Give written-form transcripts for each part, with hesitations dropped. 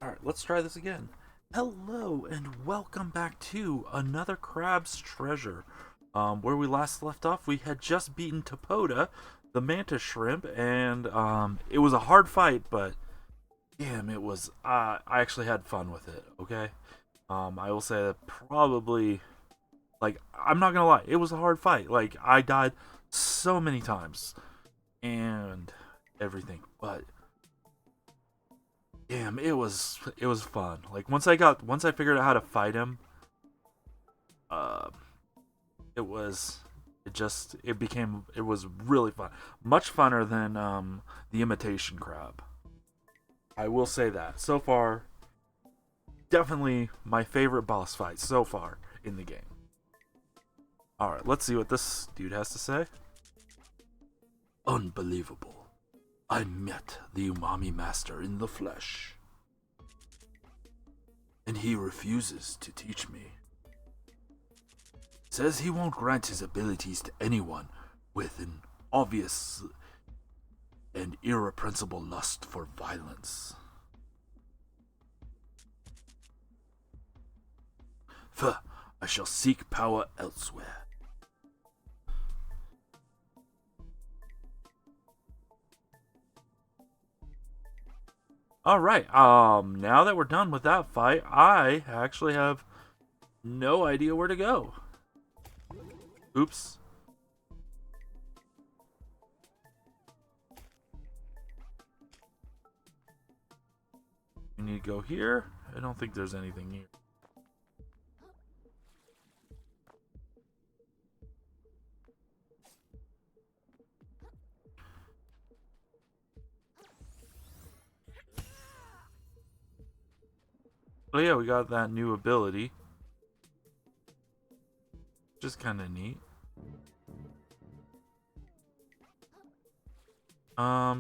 Alright, let's try this again. Hello, and welcome back to another Crab's Treasure. Where we last left off, we had just beaten Topoda, the mantis shrimp, and it was a hard fight, but damn, it was. I actually had fun with it. Okay, I will say that probably, like, I'm not gonna lie, it was a hard fight. Like, I died so many times and everything, but damn, it was fun. Like once I figured out how to fight him, uh, it was it was really fun, much funner than the imitation crab. I will say that so far, definitely my favorite boss fight so far in the game. All right, let's see what this dude has to say. Unbelievable! I met the Umami Master in the flesh, and he refuses to teach me. Says he won't grant his abilities to anyone with an obvious and irrepressible lust for violence. I shall seek power elsewhere. Alright, now that we're done with that fight, I actually have no idea where to go. Oops. We need to go here. I don't think there's anything here. Oh yeah, we got that new ability. Just kind of neat.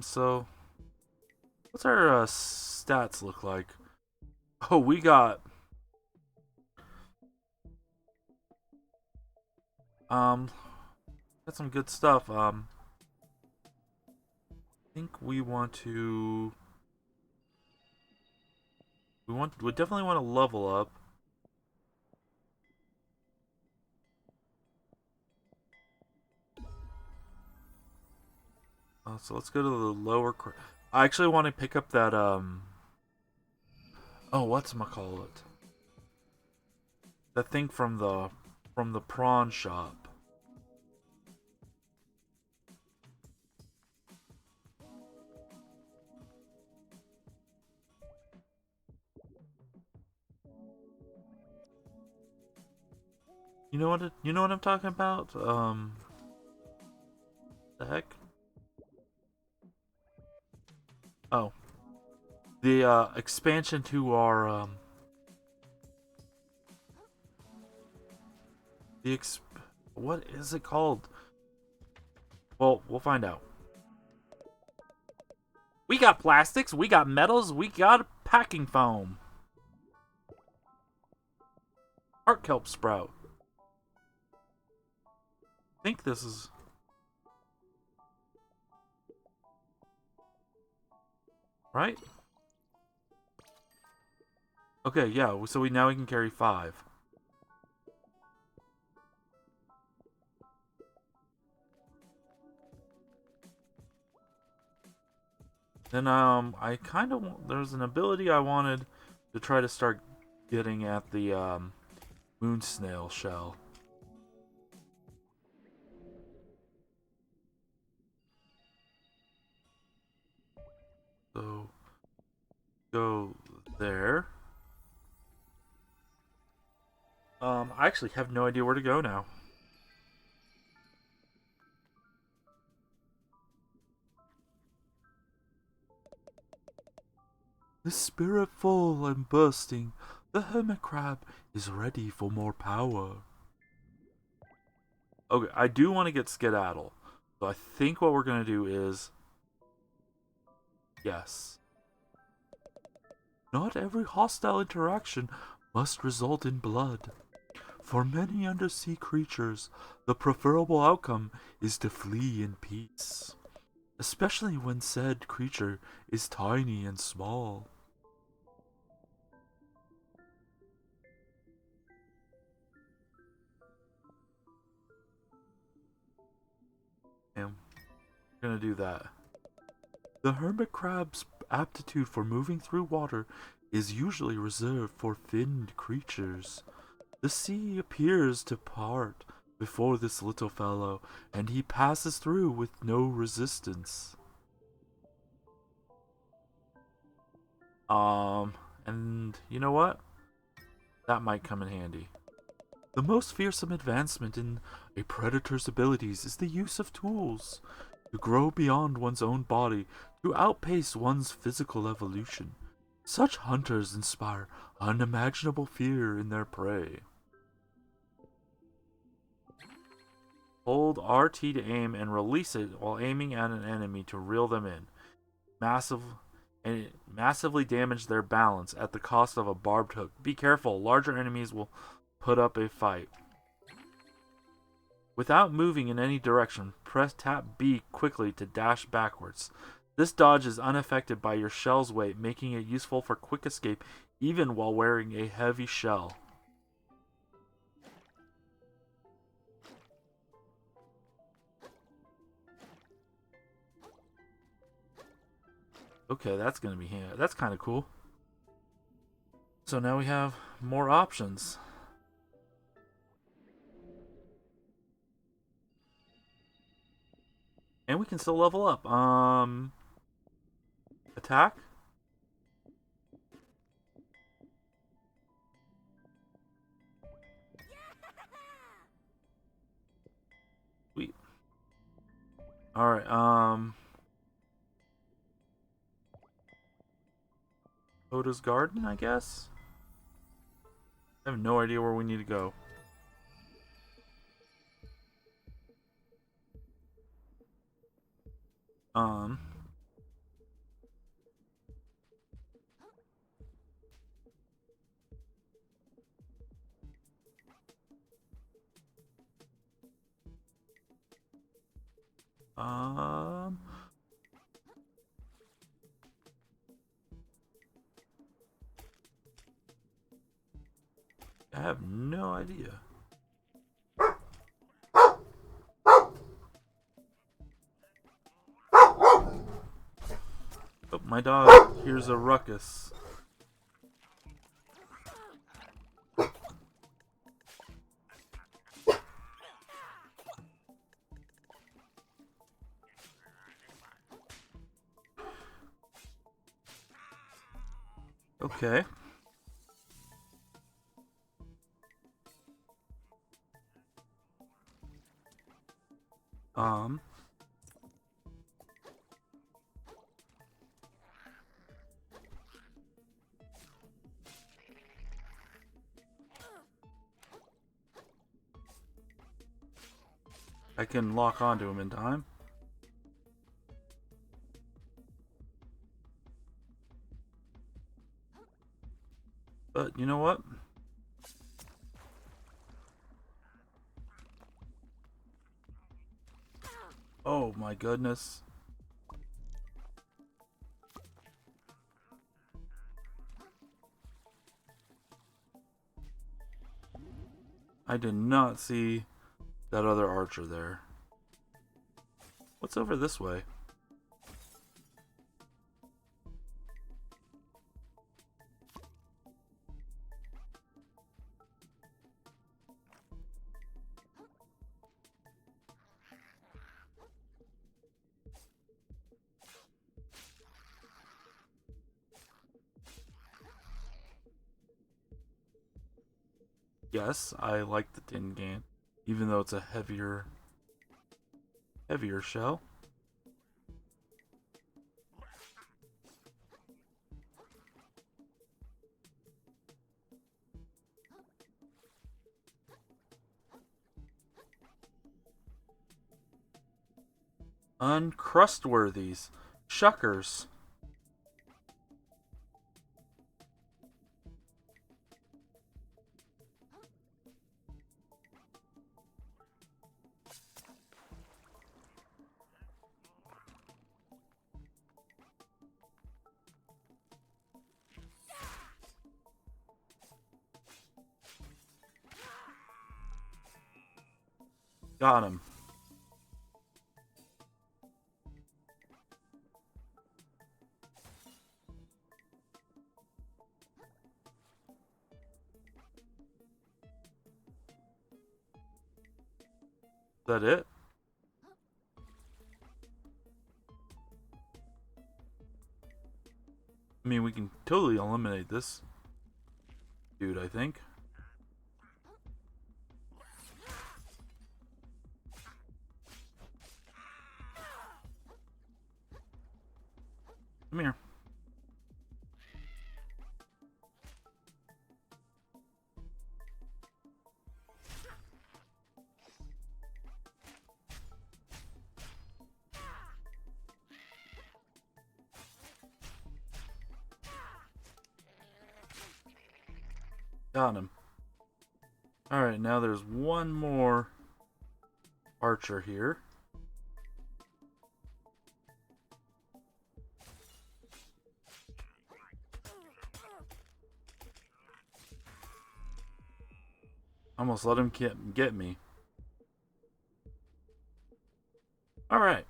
So what's our stats look like? Oh, um got some good stuff. I think we definitely want to level up. So let's go to the lower. I actually want to pick up that oh, what's call it? That thing from the prawn shop. You know what I'm talking about? The heck? Oh, the expansion to our the ex what is it called? Well, we'll find out. We got plastics, we got metals, we got packing foam. Heart kelp sprout. I think this is right. Okay, yeah. So we now we can carry 5. Then I kind of there's an ability I wanted to try to start getting at the moon snail shell. So go there. I actually have no idea where to go now. The spirit full and bursting, the hermit crab is ready for more power. Okay, I do want to get skedaddle. So I think what we're gonna do is yes. Not every hostile interaction must result in blood. For many undersea creatures, the preferable outcome is to flee in peace, especially when said creature is tiny and small. We're gonna do that. The hermit crab's aptitude for moving through water is usually reserved for finned creatures. The sea appears to part before this little fellow, and he passes through with no resistance. And you know what? That might come in handy. The most fearsome advancement in a predator's abilities is the use of tools. To grow beyond one's own body, to outpace one's physical evolution. Such hunters inspire unimaginable fear in their prey. Hold RT to aim and release it while aiming at an enemy to reel them in. And it massively damage their balance at the cost of a barbed hook. Be careful, larger enemies will put up a fight. Without moving in any direction, tap B quickly to dash backwards. This dodge is unaffected by your shell's weight, making it useful for quick escape even while wearing a heavy shell. Okay, that's gonna be that's kind of cool. So now we have more options. And we can still level up. Attack? Sweet. Alright, Oda's Garden, I guess? I have no idea where we need to go. Um... Um... I have no idea. Oh, my dog hears a ruckus. Okay. Um... I can lock onto him in time. But you know what? Oh my goodness. I did not see that other archer there. What's over this way? Yes, I like the tin can, even though it's a heavier shell. Uncrustworthies. Shuckers. Got him. that it? I mean, we can totally eliminate this dude, I think. Come here. Got him. Alright, now there's one more archer here. Almost let him get me. Alright.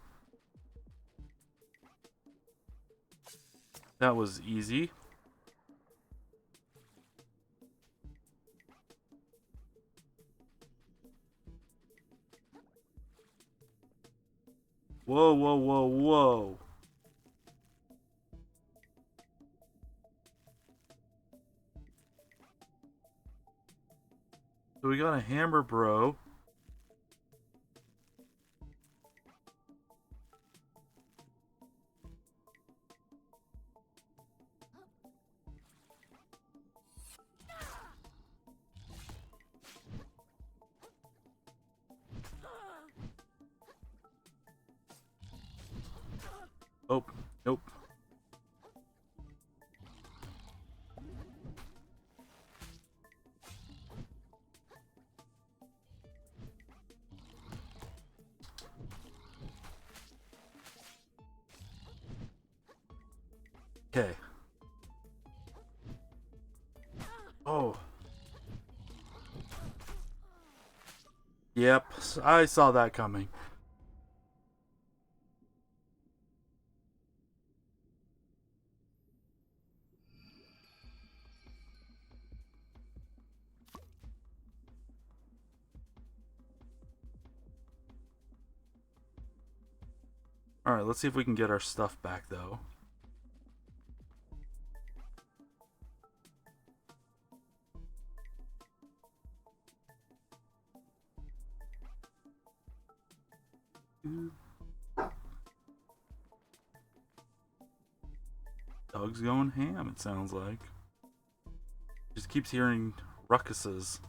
That was easy. Whoa, whoa, whoa, whoa. So we got a hammer bro. Oh, nope. Okay. Oh. Yep, I saw that coming. Alright, let's see if we can get our stuff back, though. Doug's going ham, it sounds like. Just keeps hearing ruckuses.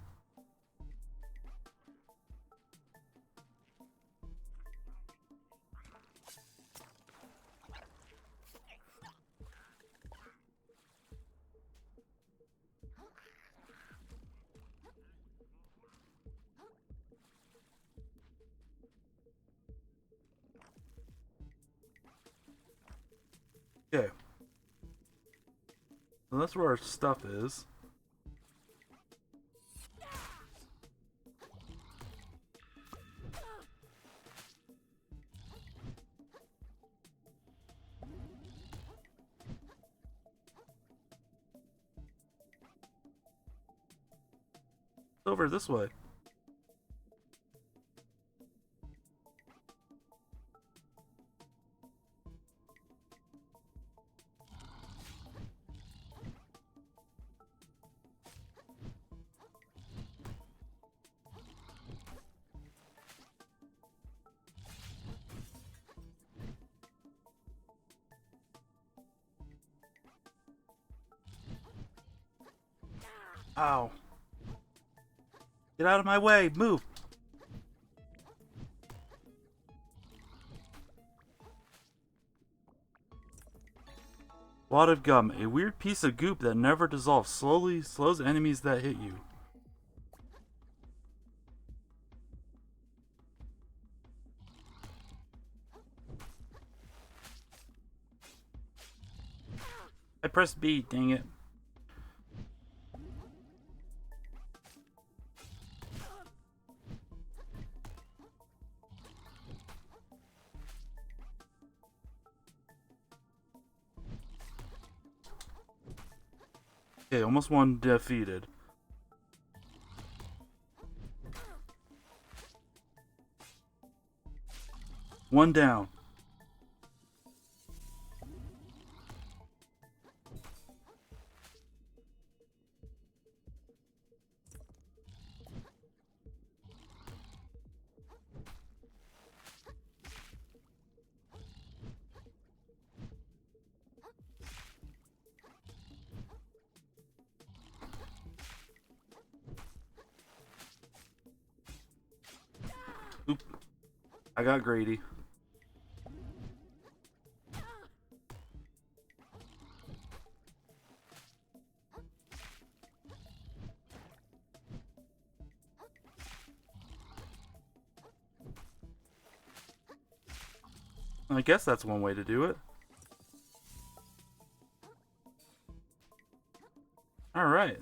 Okay. So that's where our stuff is. It's over this way. Ow. Get out of my way! Move! Wad of gum, a weird piece of goop that never dissolves, slowly slows enemies that hit you. I pressed B, dang it. Okay, almost one defeated. One down. Oop. I got greedy. I guess that's one way to do it. Alright.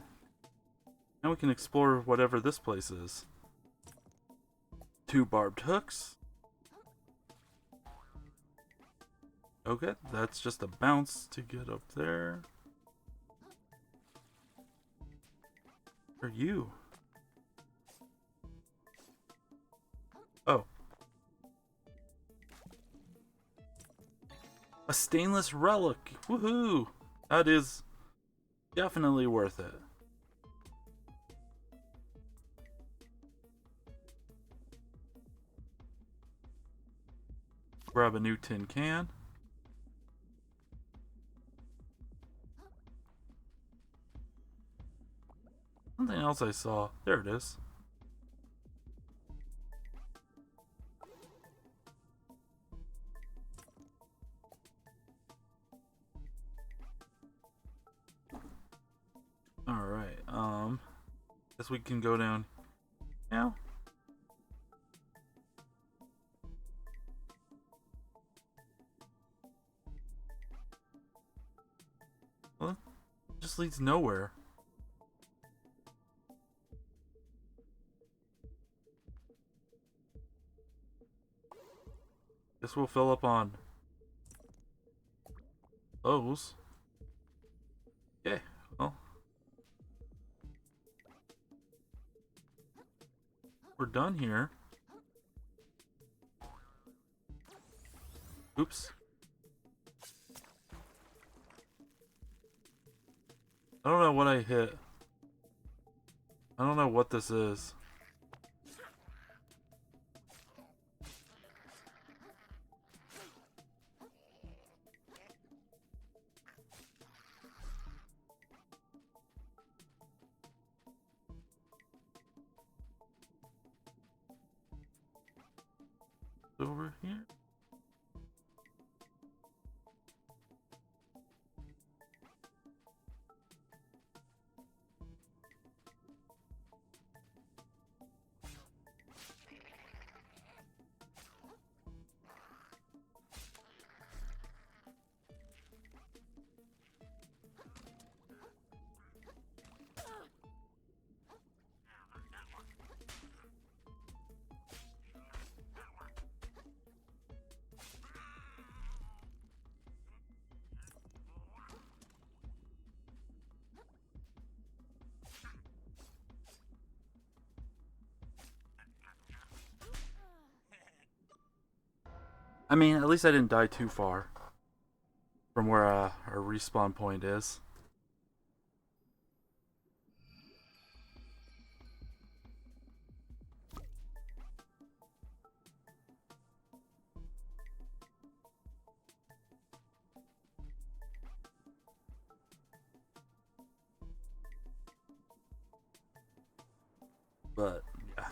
Now we can explore whatever this place is. 2 barbed hooks. Okay, that's just a bounce to get up there. Who are you? Oh. A stainless relic. Woohoo! That is definitely worth it. Grab a new tin can. Something else I saw. There it is. Alright, guess we can go down now. Well, it just leads nowhere. Guess we'll fill up on those. Okay, well. We're done here. Oops. I don't know what I hit. I don't know what this is. Over here. I mean, at least I didn't die too far from where our respawn point is. But, yeah.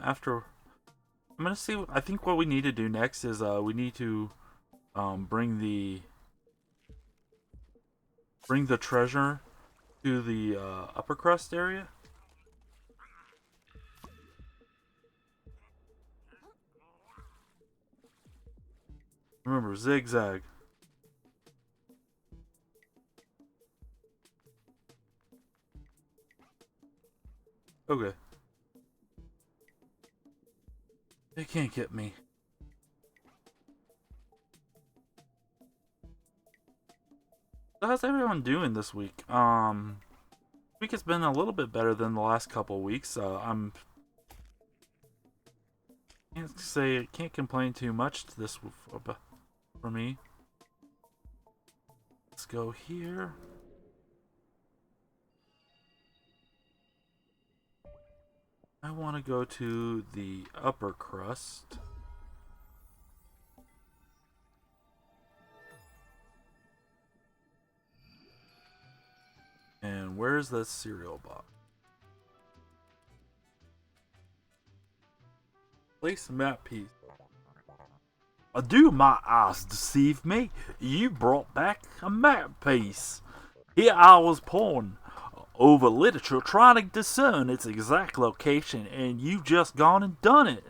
After... I'm gonna see... I think what we need to do next is, we need to, bring the treasure to the, upper crust area. Remember, zigzag. Okay. They can't get me. So how's everyone doing this week? week has been a little bit better than the last couple weeks. Can't complain too much to this for me. Let's go here. I want to go to the upper crust. And where's the cereal box? Place map piece. Do my eyes deceive me? You brought back a map piece. Here I was poring over literature trying to discern its exact location, and you've just gone and done it.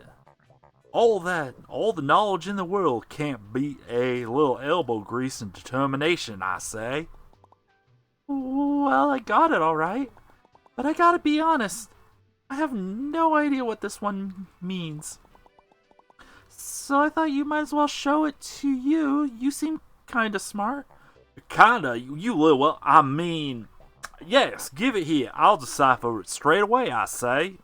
All the knowledge in the world can't beat a little elbow grease and determination, I say. Well, I got it all right. But I gotta be honest, I have no idea what this one means. So I thought you might as well show it to you. You seem kinda smart. Kinda? You little, well, I mean, yes, give it here. I'll decipher it straight away, I say.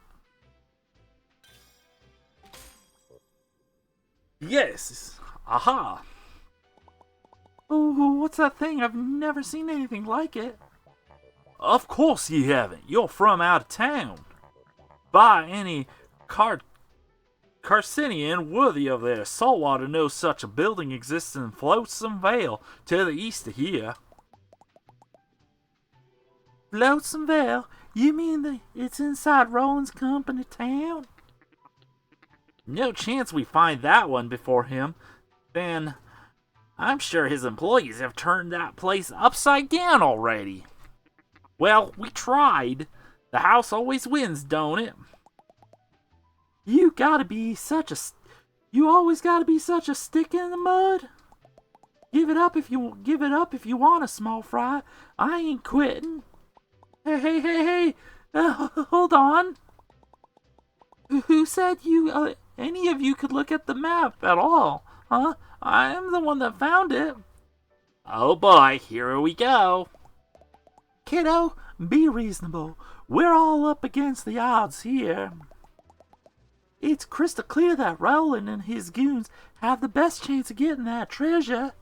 Yes, aha. Oh, what's that thing? I've never seen anything like it. Of course you haven't. You're from out of town. By any Carcinian worthy of their saltwater knows such a building exists in Flotsam Vale, to the east of here. Flotsam Vale? You mean it's inside Roland's company town? No chance we find that one before him. Then I'm sure his employees have turned that place upside down already. Well, we tried. The house always wins, don't it? You always gotta be such a stick in the mud. Give it up if you want a small fry. I ain't quitting. Hey! Hold on. Who said any of you could look at the map at all? Huh? I'm the one that found it. Oh boy, here we go. Kiddo, be reasonable. We're all up against the odds here. It's crystal clear that Roland and his goons have the best chance of getting that treasure.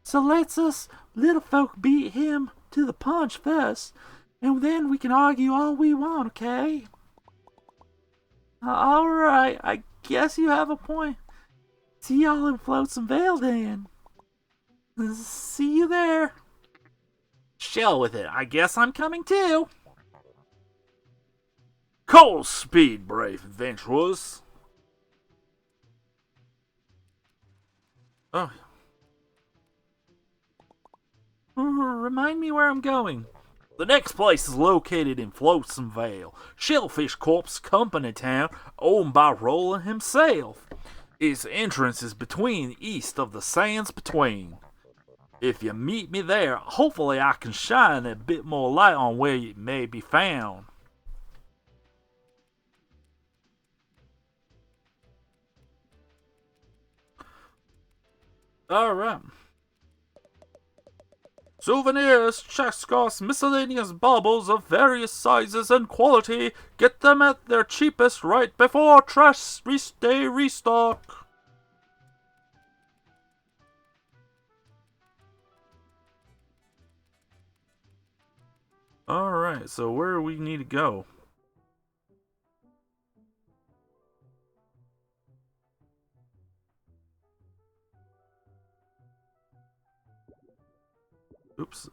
So let's us little folk beat him to the punch first, and then we can argue all we want, okay? Alright, I guess you have a point. See y'all in Flotsam Vale then. See you there. Shell with it. I guess I'm coming too. Call speed, brave adventurers. Oh. Remind me where I'm going. The next place is located in Flotsam Vale, Shellfish Corp's company town, owned by Roland himself. Its entrance is east of the sands between. If you meet me there, hopefully I can shine a bit more light on where it may be found. Alright. Souvenirs, Cheskos, miscellaneous baubles of various sizes and quality. Get them at their cheapest right before trash day restock. Alright, so where do we need to go? Oops,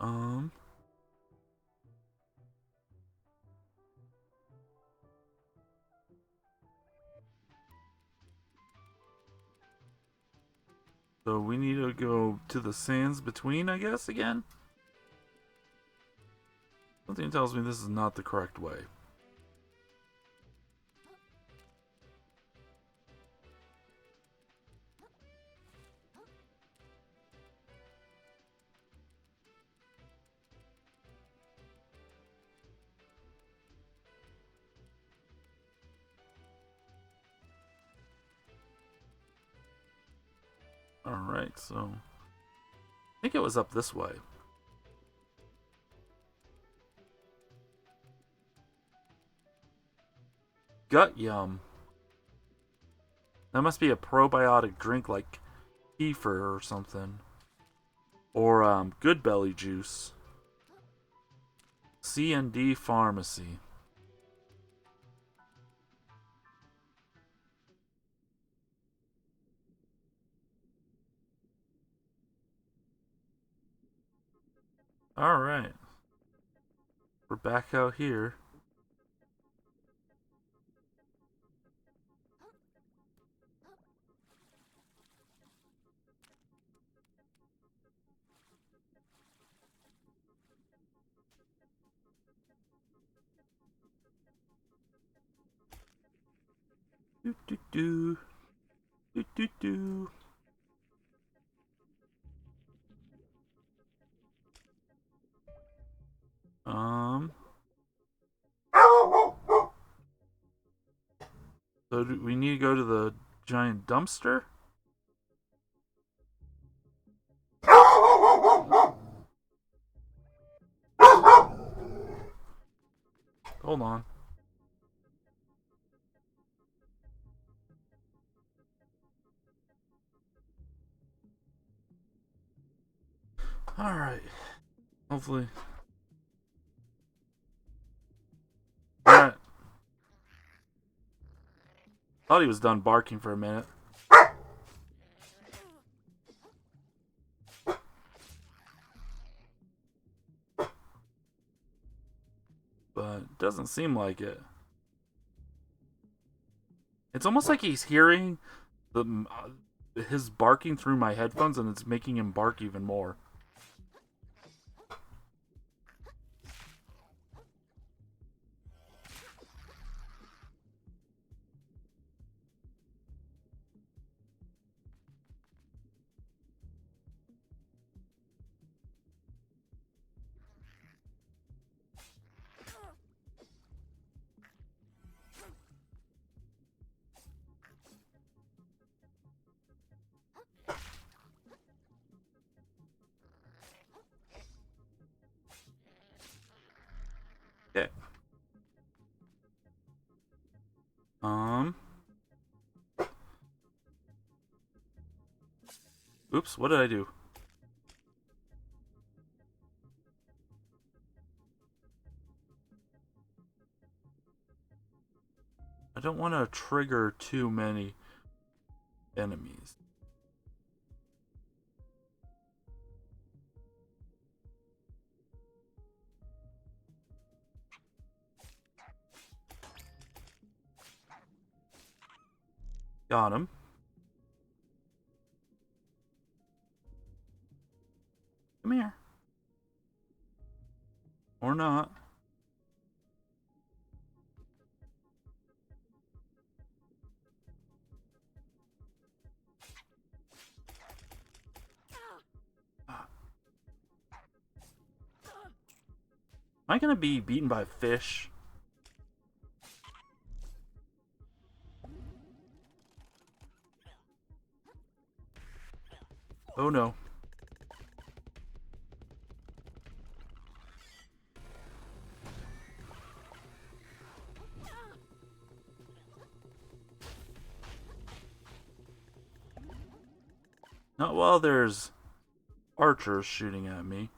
So we need to go to the sands between, I guess, again? Something tells me this is not the correct way. Alright, so I think it was up this way. Gut Yum. That must be a probiotic drink like kefir or something. Or Good Belly Juice. C&D Pharmacy. Alright. We're back out here. Do do do. Do do do. So do we need to go to the giant dumpster? Hold on. Alright. Hopefully. Alright. Thought he was done barking for a minute. But doesn't seem like it. It's almost like he's hearing his barking through my headphones, and it's making him bark even more. Okay. Oops, what did I do? I don't want to trigger too many enemies. Got him. Come here. Or not. Am I gonna be beaten by a fish? Oh no. Not while there's archers shooting at me.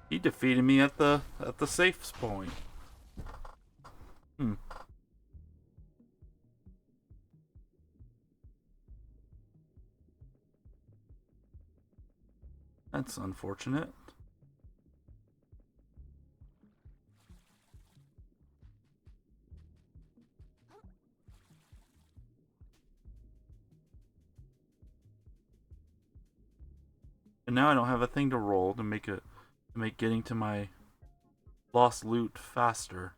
He defeated me at the safe point. That's unfortunate. And now I don't have a thing to roll to make getting to my lost loot faster.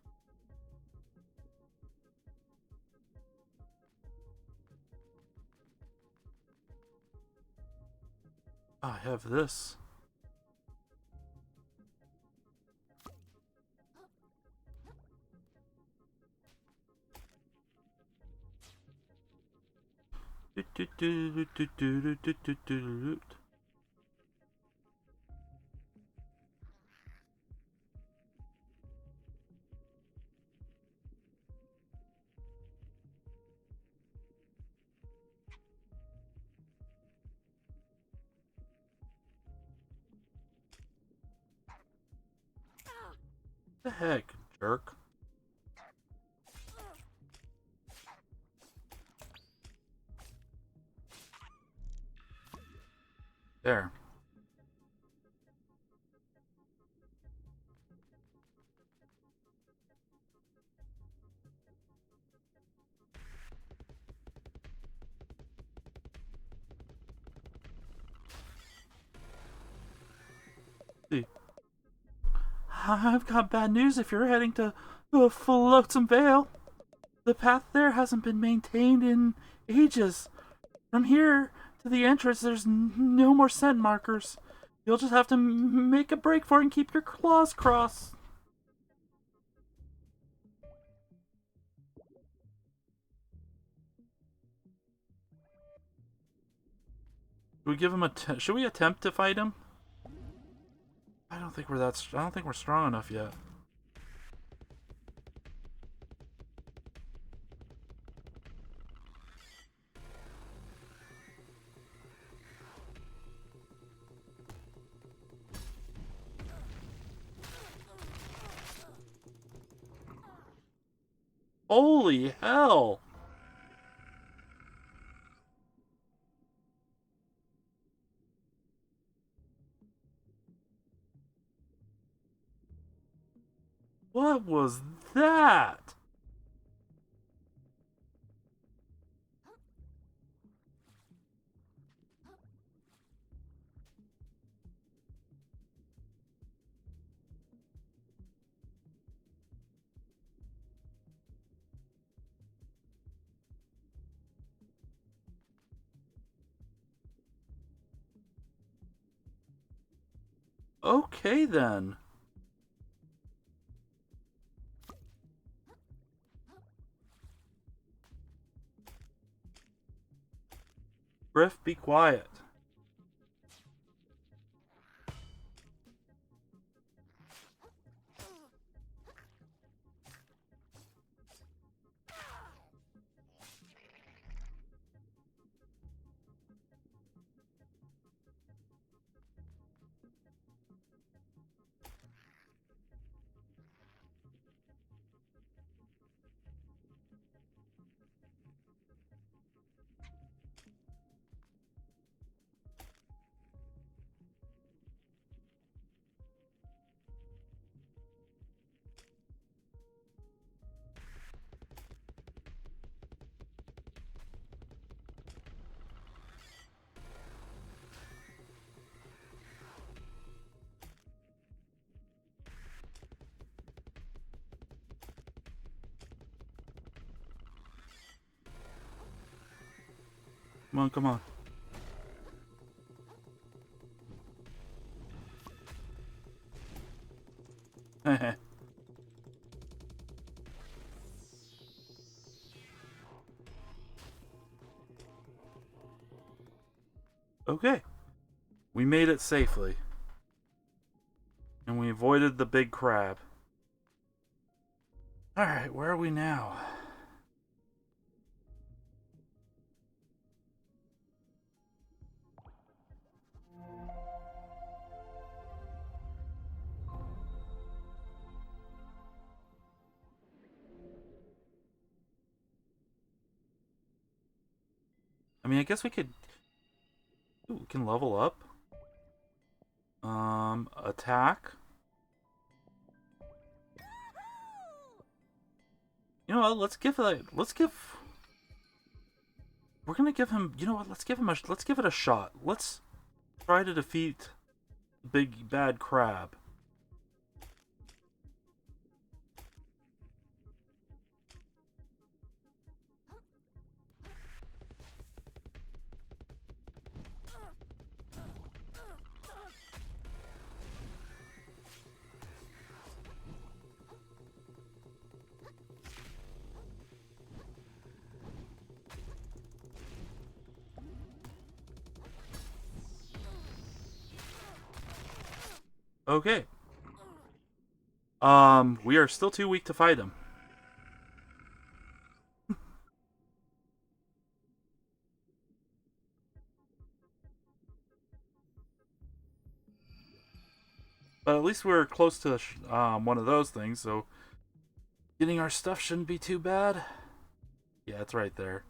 I have this. The heck, jerk. There. See. I've got bad news if you're heading to Flotsam Vale. The path there hasn't been maintained in ages. From here to the entrance, there's no more scent markers. You'll just have to make a break for it and keep your claws crossed. Should we give him should we attempt to fight him? I don't think we're strong enough yet. Holy hell! What was that? Okay then. Griff, be quiet. Come on, come on. Okay. We made it safely. And we avoided the big crab. Alright, where are we now? I mean, I guess we could... Ooh, we can level up. Attack. You know what? Let's give... We're gonna give him... You know what? Let's give it a shot. Let's try to defeat the big bad crab. Okay. We are still too weak to fight him. But at least we're close to one of those things, so getting our stuff shouldn't be too bad. Yeah, it's right there.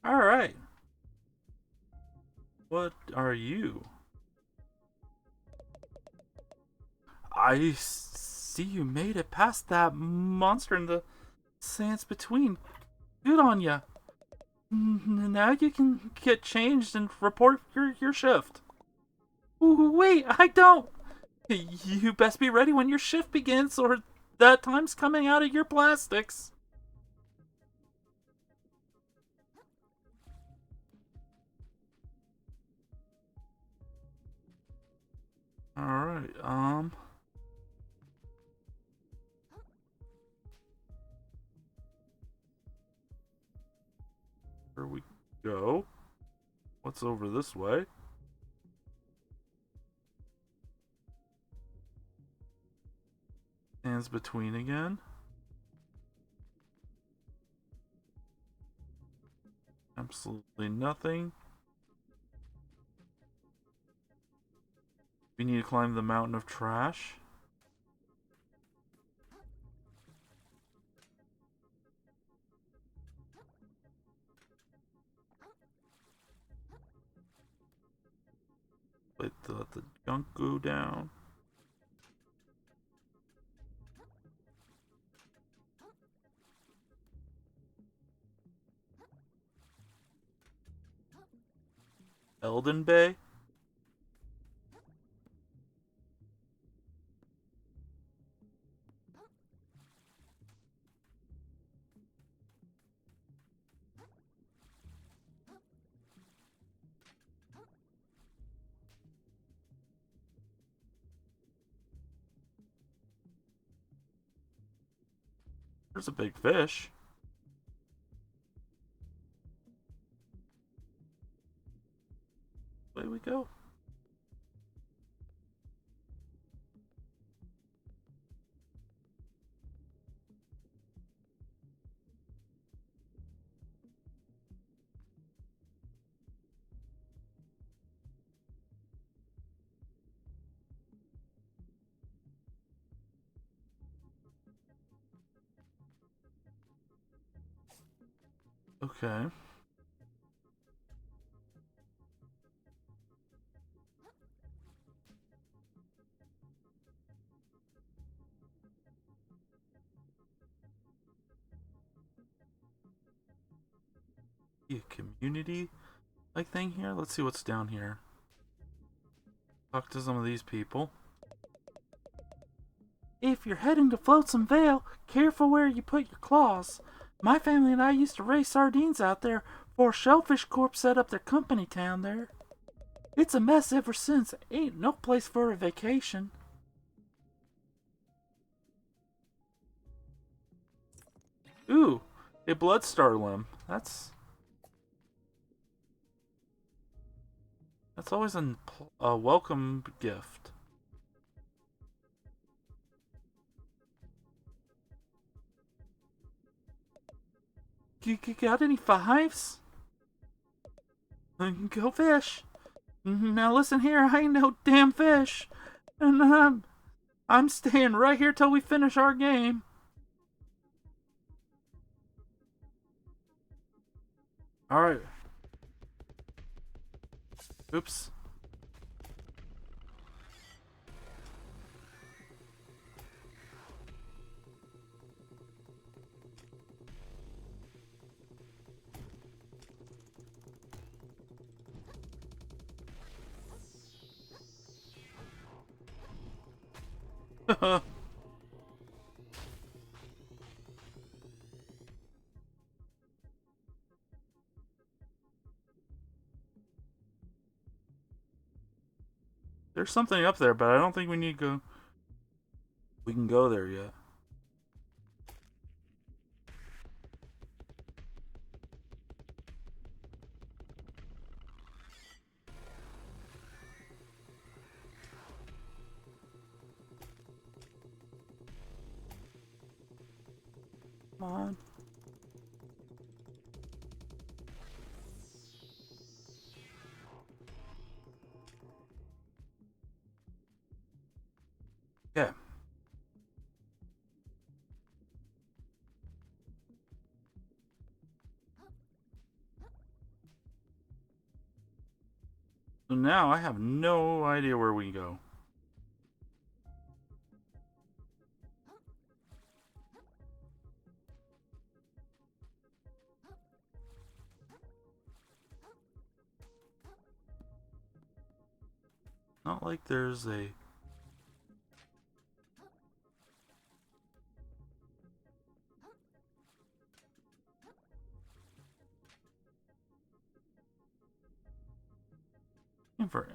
Alright. What are you? I see you made it past that monster in the sands between. Good on ya. Now you can get changed and report your shift. Ooh, wait, I don't. You best be ready when your shift begins, or that time's coming out of your plastics. Alright, here we go. What's over this way? Hands between again. Absolutely nothing. We need to climb the mountain of trash. Let the junk go down. Elden Bay? There's a big fish. Away we go. Okay. A community like thing here. Let's see what's down here. Talk to some of these people. If you're heading to Flotsam Vale, careful where you put your claws. My family and I used to raise sardines out there before Shellfish Corp set up their company town there. It's a mess ever since. Ain't no place for a vacation. Ooh, a Bloodstar limb. That's always a welcome gift. You got any fives? Go fish. Now listen here, I ain't no damn fish. And I'm staying right here till we finish our game. Alright. Oops. There's something up there, but I don't think we need to go. We can go there yet. Come on. Yeah. So now I have no idea where we go. Not like there's a...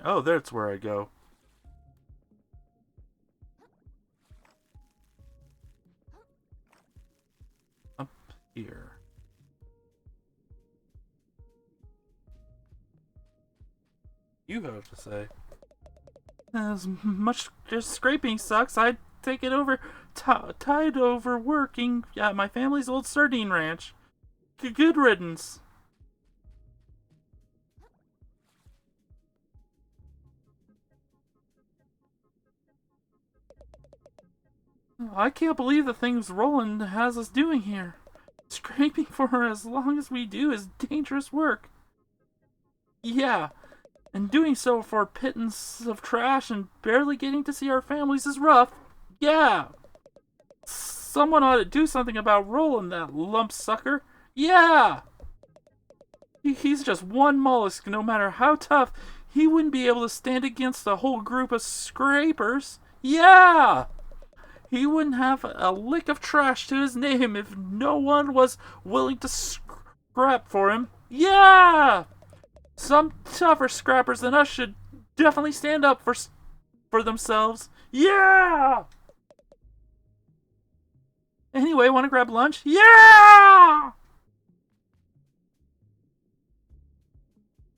Oh, that's where I go. Up here. You have to say. As much as scraping sucks, I'd take it over tide over working at my family's old sardine ranch. Good riddance. I can't believe the things Roland has us doing here. Scraping for her as long as we do is dangerous work. Yeah, and doing so for pittance of trash and barely getting to see our families is rough. Yeah. Someone ought to do something about Roland, that lump sucker. Yeah. He's just one mollusk. No matter how tough, he wouldn't be able to stand against a whole group of scrapers. Yeah. He wouldn't have a lick of trash to his name if no one was willing to scrap for him. Yeah! Some tougher scrappers than us should definitely stand up for themselves. Yeah! Anyway, want to grab lunch? Yeah!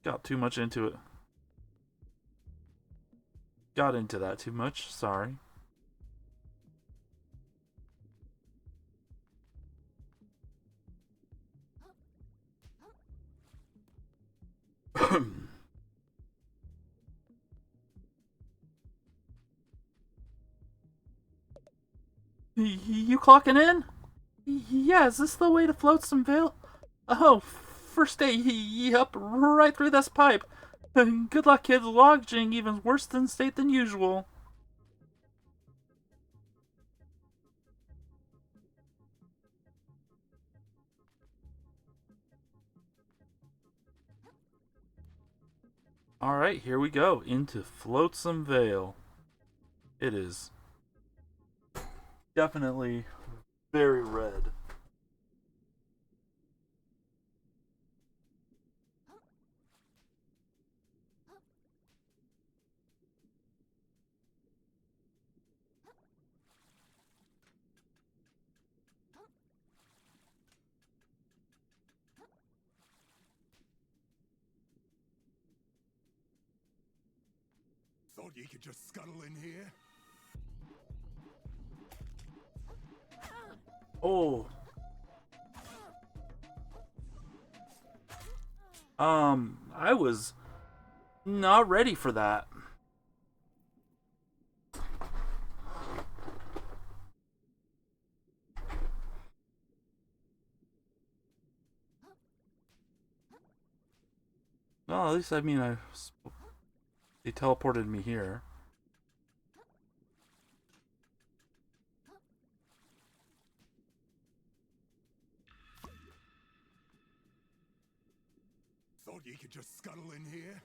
Got too much into it. Got into that too much. Sorry. You clocking in? Yeah, is this the way to Flotsam Vale? Oh, first day, yup, right through this pipe. Good luck, kids. Lodging even worse than state than usual. Alright, here we go. Into Flotsam Vale. It is definitely very red. Thought you could just scuttle in here? Oh. I was not ready for that. Well, at least they teleported me here. Thought you could just scuttle in here?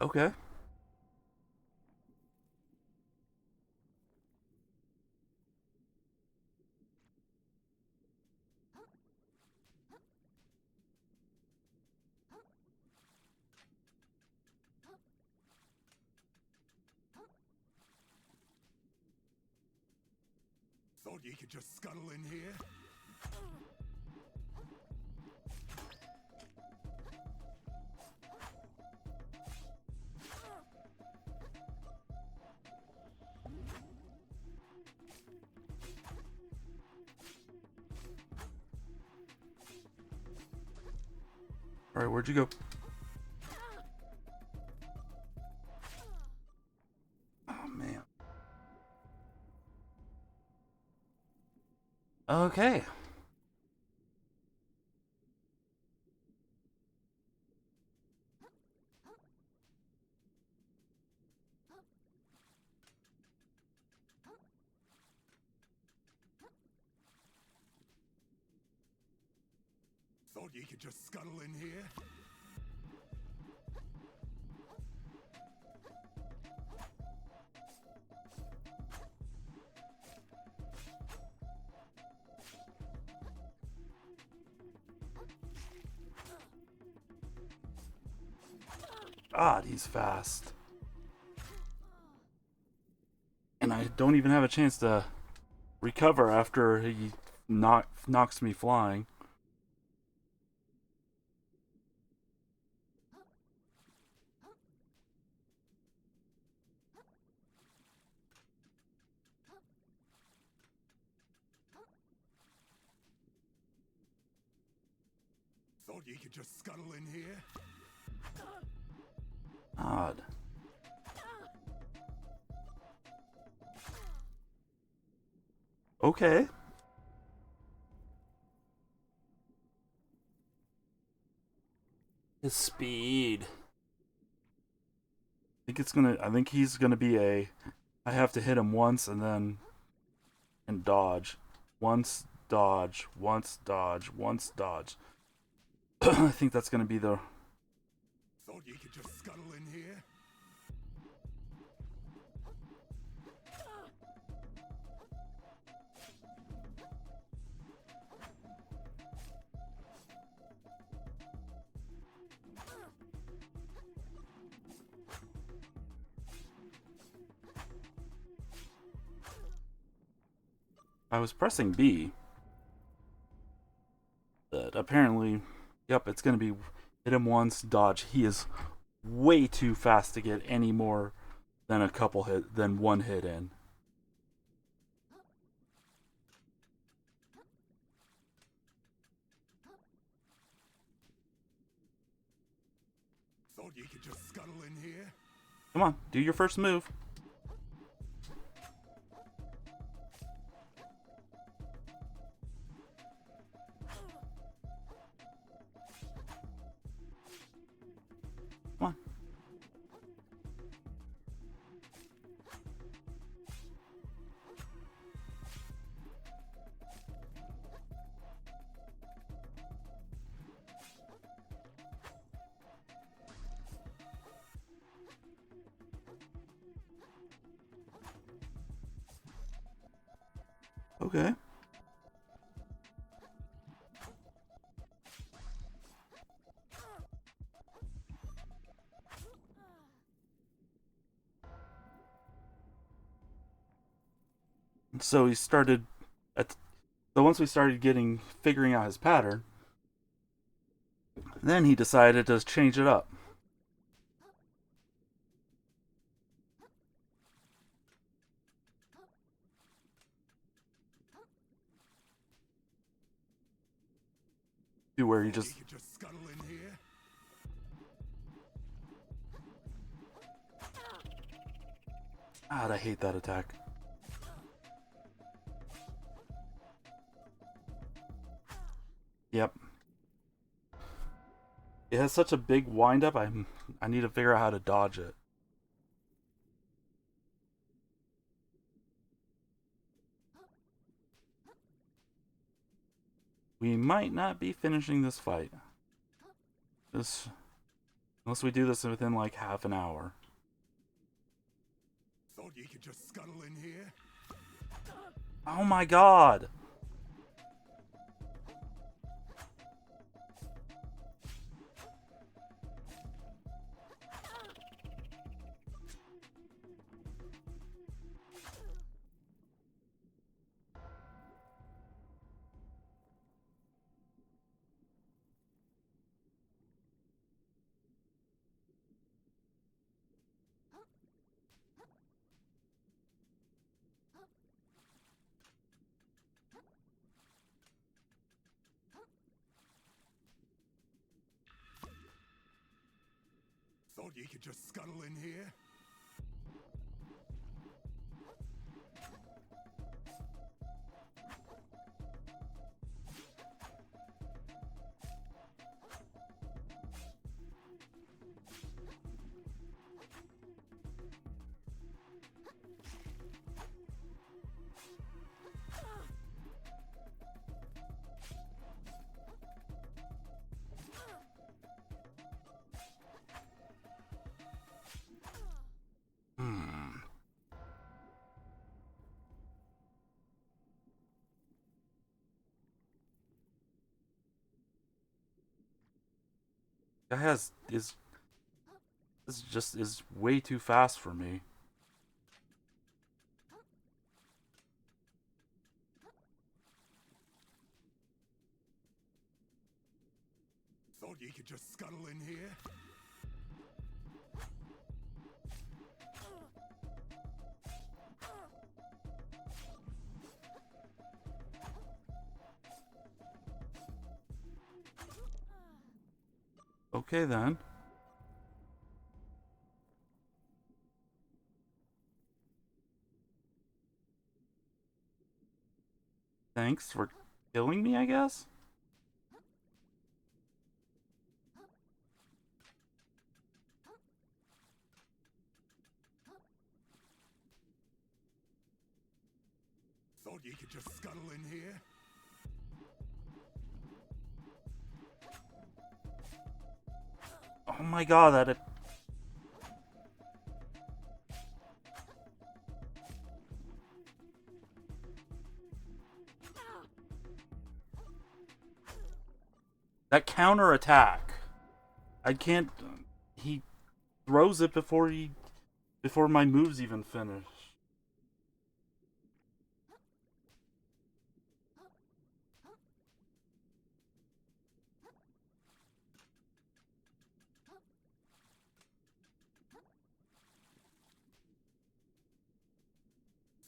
Okay. Thought you could just scuttle in here? All right, where'd you go? Oh man. Okay. Thought you could just scuttle in here? God, he's fast. And I don't even have a chance to recover after he knocks me flying. Thought you could just scuttle in here? Odd. Okay. His speed. I think he's gonna be I have to hit him once and dodge. Once dodge, once dodge, once dodge. I think that's gonna be the Thought you could just scuttle in here? I was pressing B. But apparently, yep, it's gonna be hit him once, dodge. He is way too fast to get any more than one hit in. Thought you could just scuttle in here? Come on, do your first move. Come on. Okay. So he started at so once we started figuring out his pattern, then he decided to change it up. To where he Thought just you could just scuttle in here? I hate that attack. Yep. It has such a big windup. I need to figure out how to dodge it. We might not be finishing this fight. This Unless we do this within like half an hour. Thought you could just scuttle in here? Oh my god! Thought you could just scuttle in here? Guy has is this just is way too fast for me. Thought you could just scuttle in here? Okay then. Thanks for killing me, I guess? Thought you could just scuttle in here? Oh my god, that counter attack. I can't. He throws it before my moves even finish.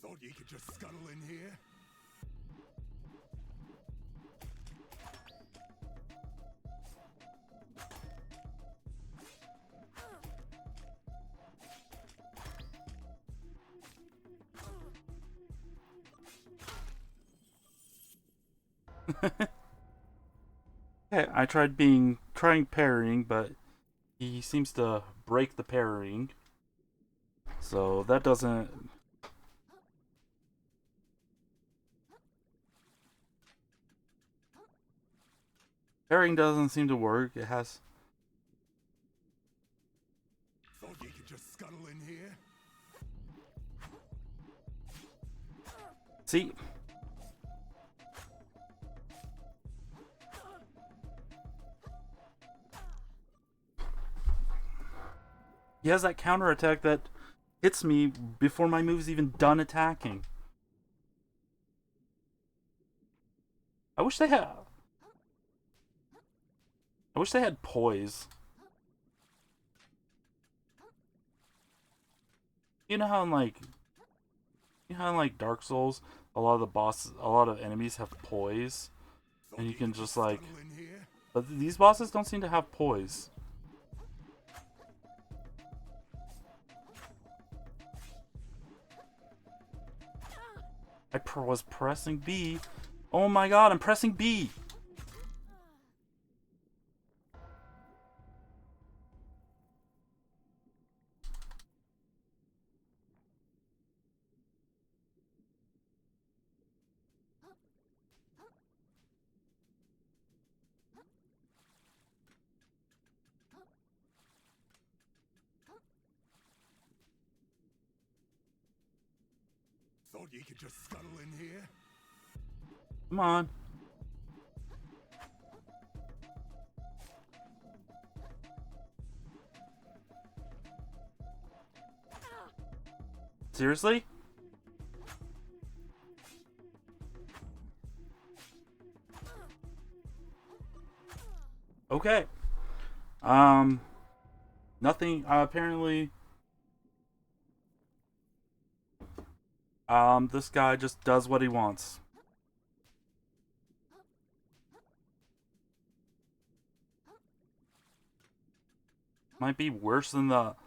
Thought you could just scuttle in here? Okay, I trying parrying, but he seems to break the parrying. So that doesn't. Parrying doesn't seem to work. It has. Thought you could just scuttle in here? See? He has that counter attack that hits me before my move's even done attacking. I wish they had. I wish they had poise. You know how in Dark Souls, a lot of enemies have poise, and you can just like. But these bosses don't seem to have poise. I was pressing B. Oh my god, I'm pressing B. Thought you could just scuttle in here? Come on. Seriously? Okay. Nothing, apparently, this guy just does what he wants. Might be worse than not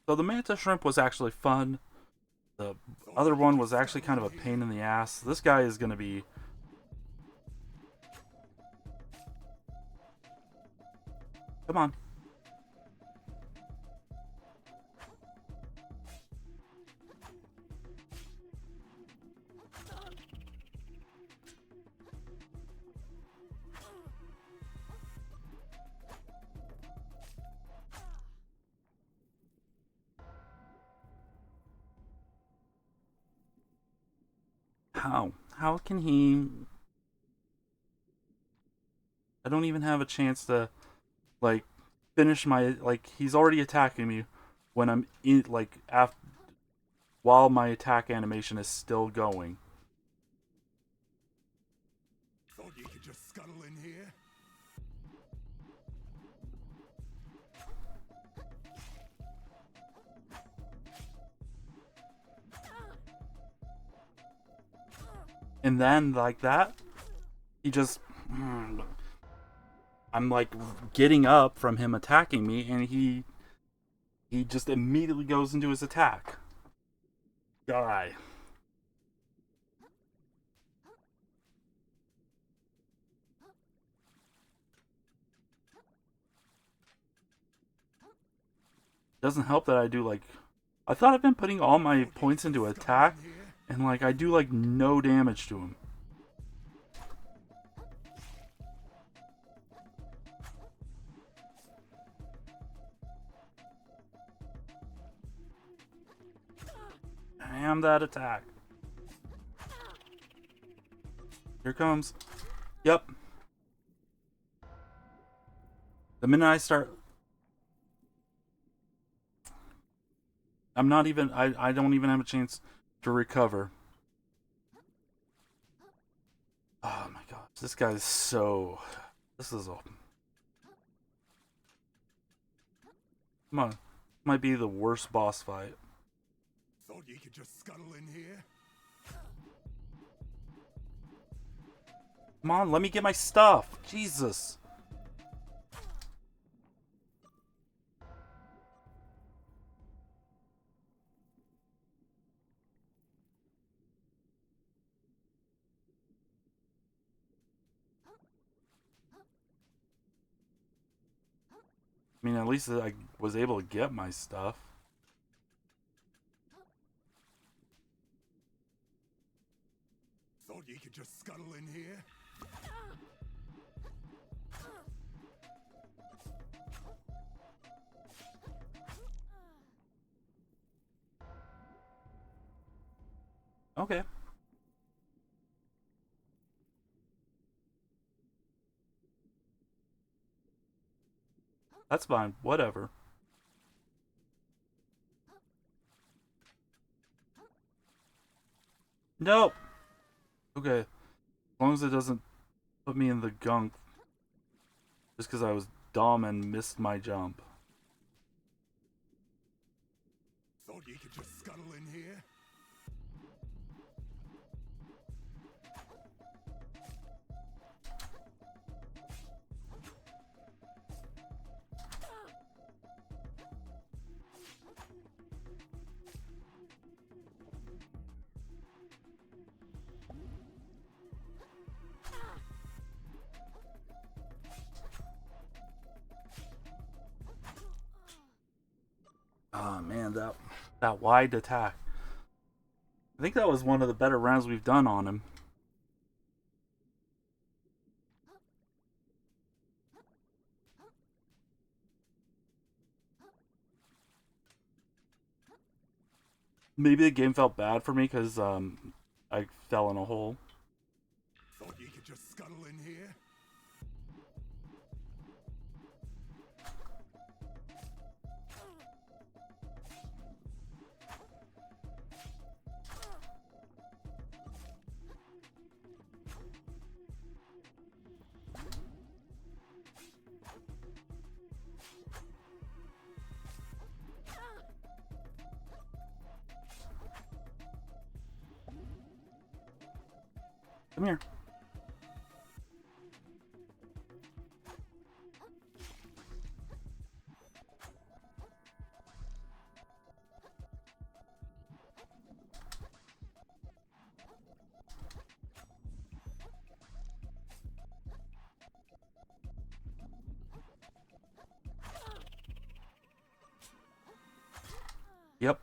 so the Manta Shrimp was actually fun. The other one was actually kind of a pain in the ass. This guy is gonna be... Come on. How? How can he... I don't even have a chance to, like, finish my... Like, he's already attacking me when I'm in, like, while my attack animation is still going. Thought you could just scuttle in here? And then, like that, he just... I'm, like, getting up from him attacking me, and he just immediately goes into his attack. Die. Doesn't help that I do, like... I thought I've been putting all my points into attack, and, like, I do, like, no damage to him. Damn that attack. Here comes. Yep. The minute I start... I'm not even... I don't even have a chance to recover. Oh my gosh. This guy's so... This is a... Come on. Might be the worst boss fight. Thought you could just scuttle in here? Come on, let me get my stuff. Jesus. I mean, at least I was able to get my stuff. Thought you could just scuttle in here? Okay. That's fine. Whatever. Nope. Okay. As long as it doesn't put me in the gunk. Just because I was dumb and missed my jump. Thought you could just scuttle in here? Oh man, that wide attack. I think that was one of the better rounds we've done on him. Maybe the game felt bad for me because I fell in a hole. Thought you could just scuttle in here? Come here. Yep.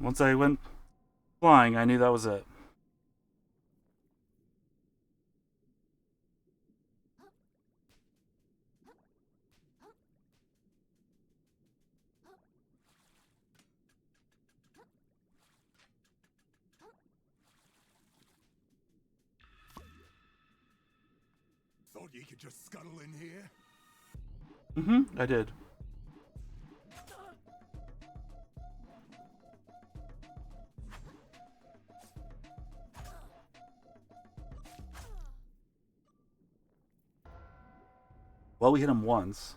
Once I went flying, I knew that was it. Thought you could just scuttle in here? I did. Well, we hit him once.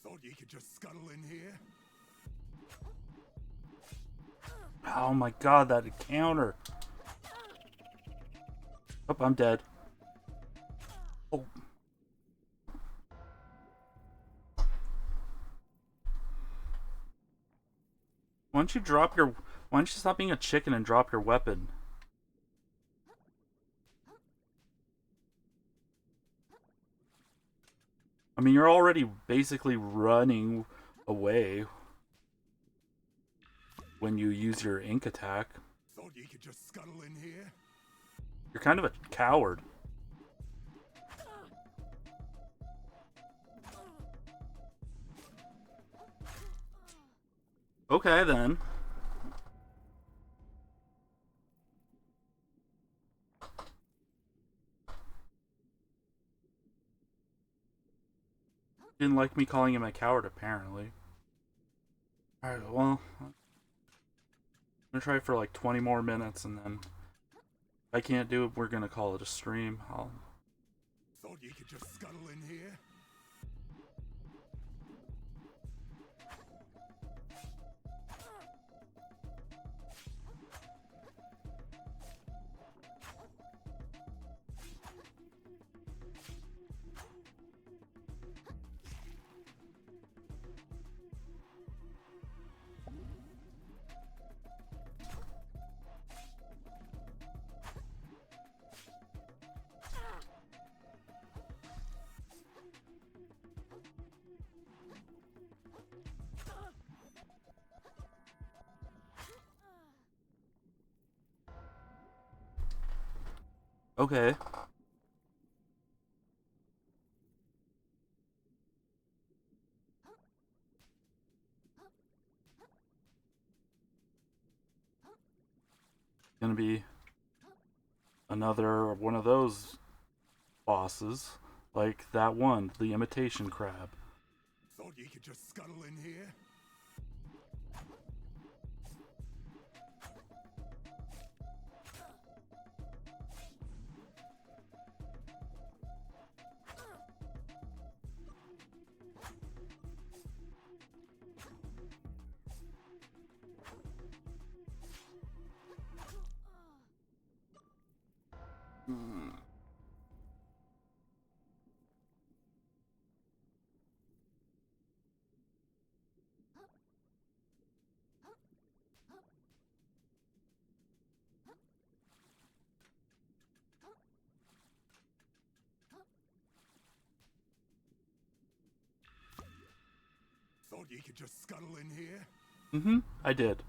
Thought you could just scuttle in here? Oh my god, that counter. Oh, I'm dead. Oh. Why don't you drop your... Why don't you stop being a chicken and drop your weapon? I mean, you're already basically running away when you use your ink attack. Thought you could just scuttle in here? You're kind of a coward. Okay, then. Didn't like me calling him a coward, apparently. Alright, well... I'm gonna try for like 20 more minutes, and then... If I can't do it, we're gonna call it a stream. Thought you could just scuttle in here? Okay. Gonna be another one of those bosses, like that one, the imitation crab. Thought you could just scuttle in here? Thought you could just scuttle in here? Mm-hmm, I did.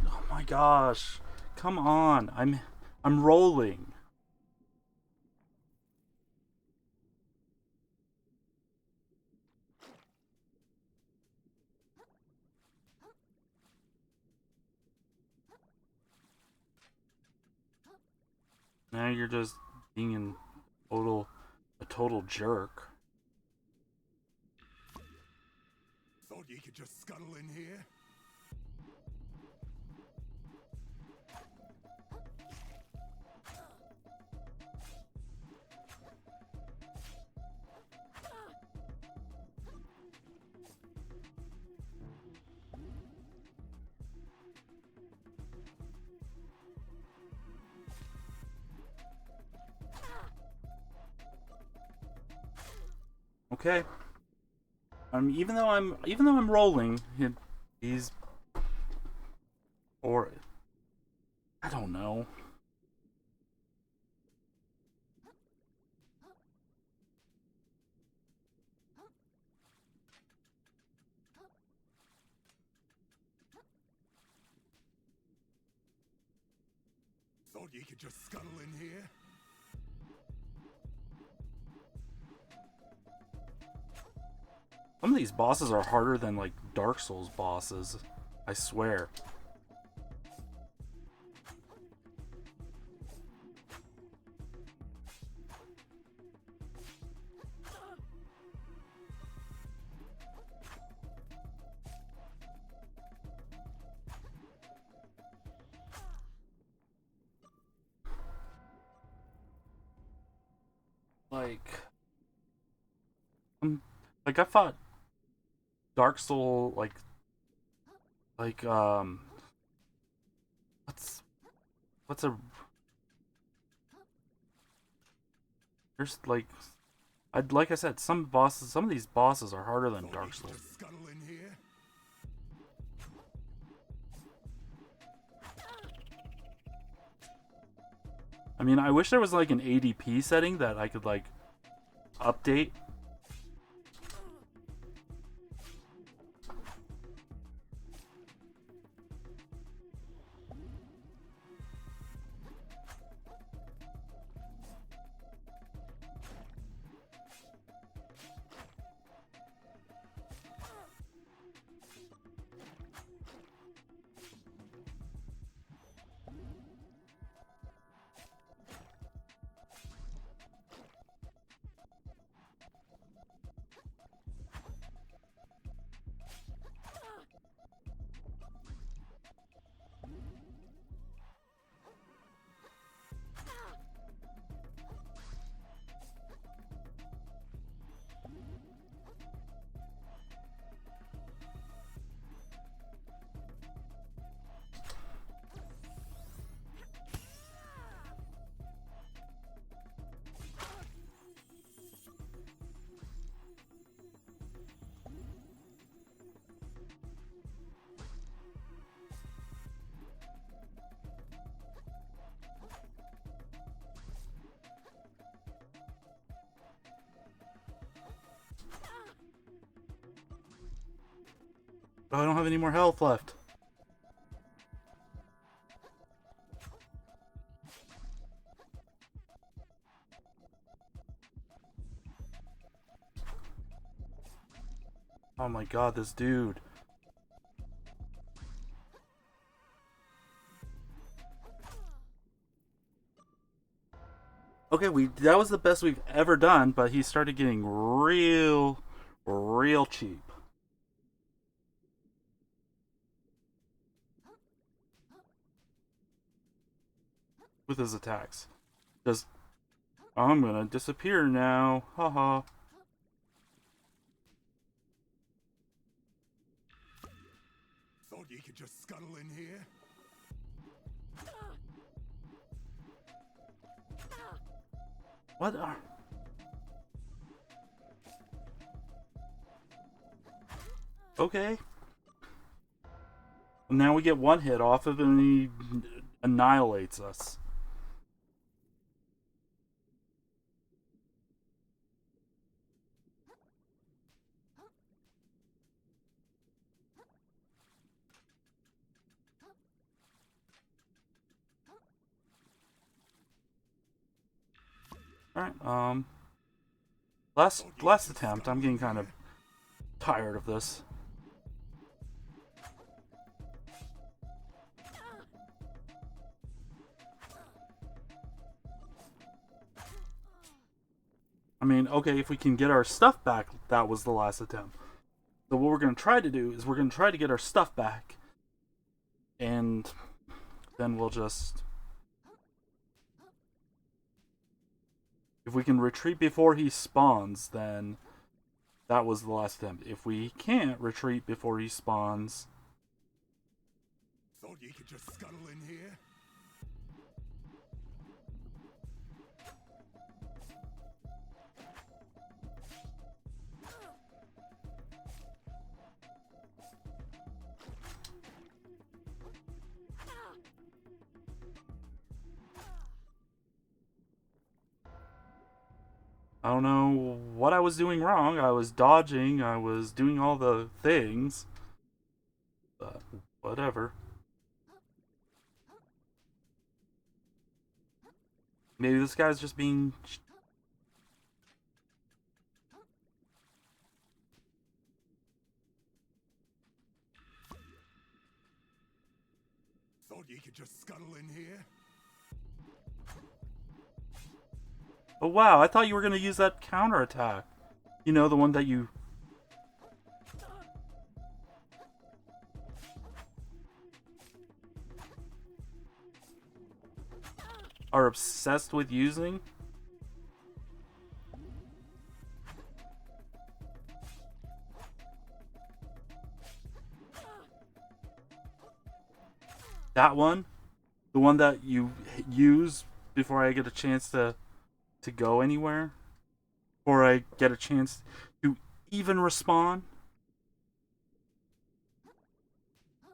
Oh my gosh. Come on. I'm rolling. Now you're just being a total jerk. Thought you could just scuttle in here? Okay. Even though I'm rolling, he's or I don't know. Thought you could just scuttle in here? Some of these bosses are harder than like Dark Souls bosses. I swear. Like, like I fought Dark Soul like what's a there's like I said, some of these bosses are harder than Thought Dark you could Souls. just scuttle in here? I mean, I wish there was like an ADP setting that I could like update. Oh, I don't have any more health left. Oh my god, this dude. Okay, that was the best we've ever done, but he started getting real cheap with his attacks. Just, I'm gonna disappear now. Haha. Thought you could just scuttle in here? What are... Okay. Now we get one hit off of him and he annihilates us. Alright, last attempt. I'm getting kind of tired of this. I mean, okay, if we can get our stuff back, that was the last attempt. So what we're going to try to do is we're going to try to get our stuff back. And then we'll just... If we can retreat before he spawns, then that was the last attempt. If we can't retreat before he spawns... Thought you could just scuttle in here? I don't know what I was doing wrong. I was dodging. I was doing all the things. But whatever. Maybe this guy's just being... Thought you could just scuttle in here? Oh wow, I thought you were going to use that counterattack. You know, the one that you... are obsessed with using? That one? The one that you use before I get a chance to go anywhere? Before I get a chance to even respawn?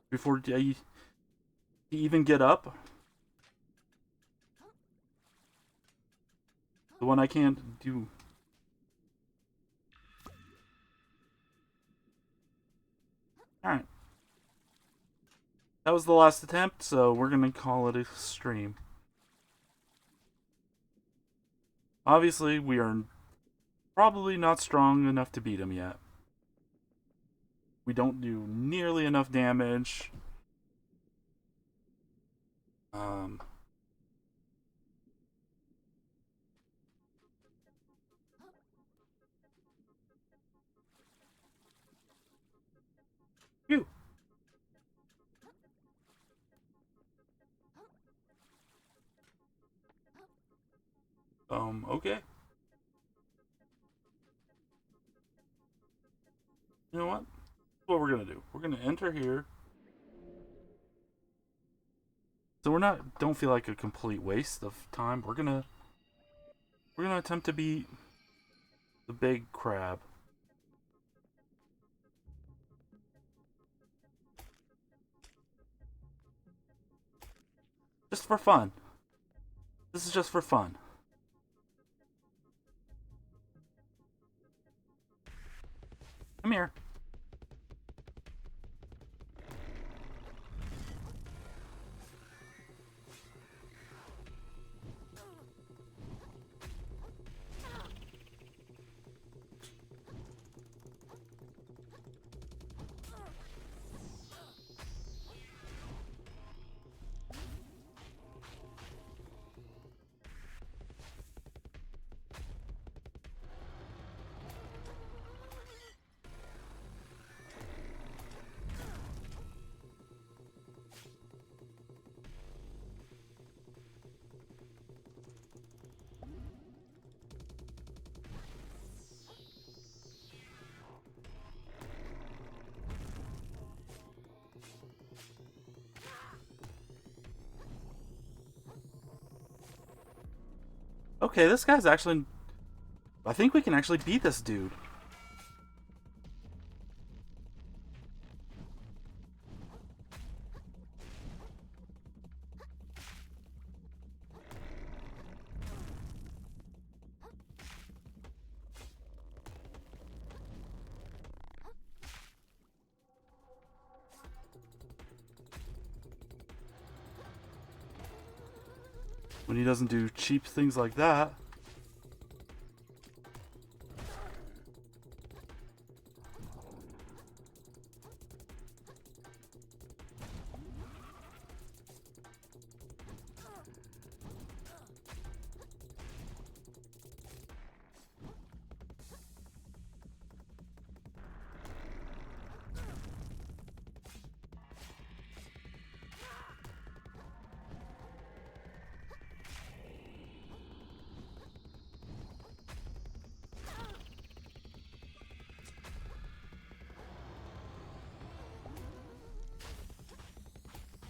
Before I even get up? The one I can't do. Alright. That was the last attempt, so we're gonna call it a stream. Obviously, we are probably not strong enough to beat him yet. We don't do nearly enough damage. Phew. Okay. You know what? That's what we're gonna do. We're gonna enter here. So don't feel like a complete waste of time. We're gonna attempt to beat the big crab. Just for fun. This is just for fun. Come here. Okay, this guy's actually... I think we can actually beat this dude. when he doesn't do cheap things like that.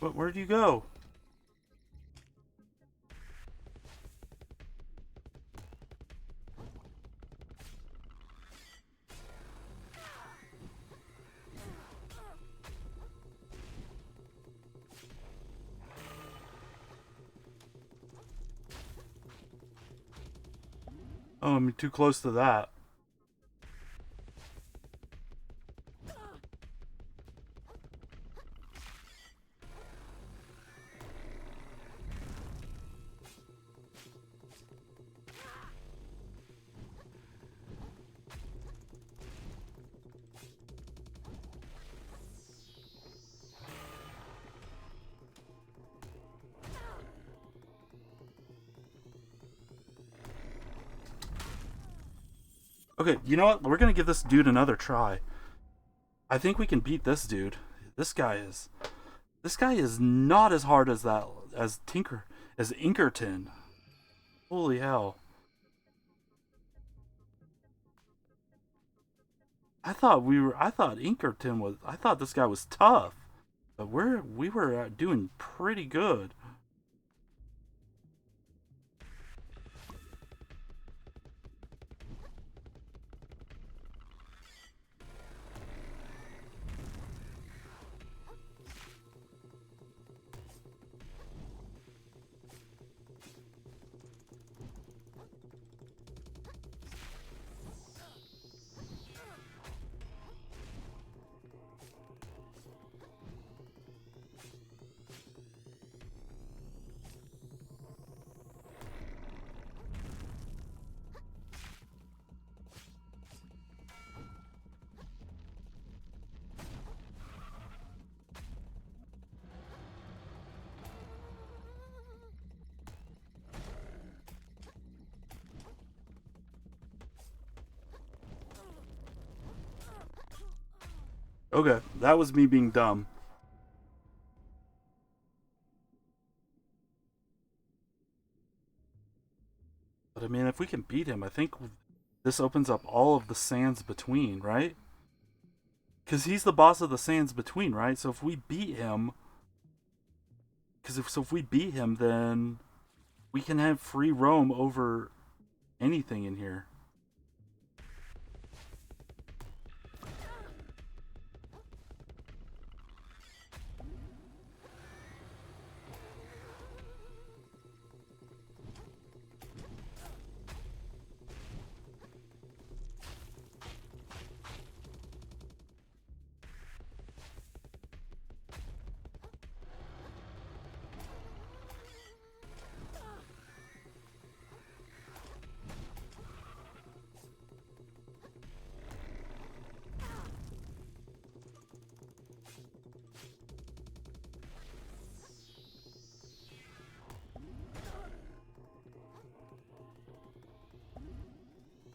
But where'd you go? Oh, I'm too close to that. Okay, you know what? We're gonna give this dude another try. I think we can beat this dude. This guy is not as hard as Inkerton. Holy hell. I thought this guy was tough. But we were doing pretty good. Okay, that was me being dumb. But I mean, if we can beat him, I think this opens up all of the sands between, right? Because he's the boss of the sands between, right? So if we beat him, if we beat him, then we can have free roam over anything in here.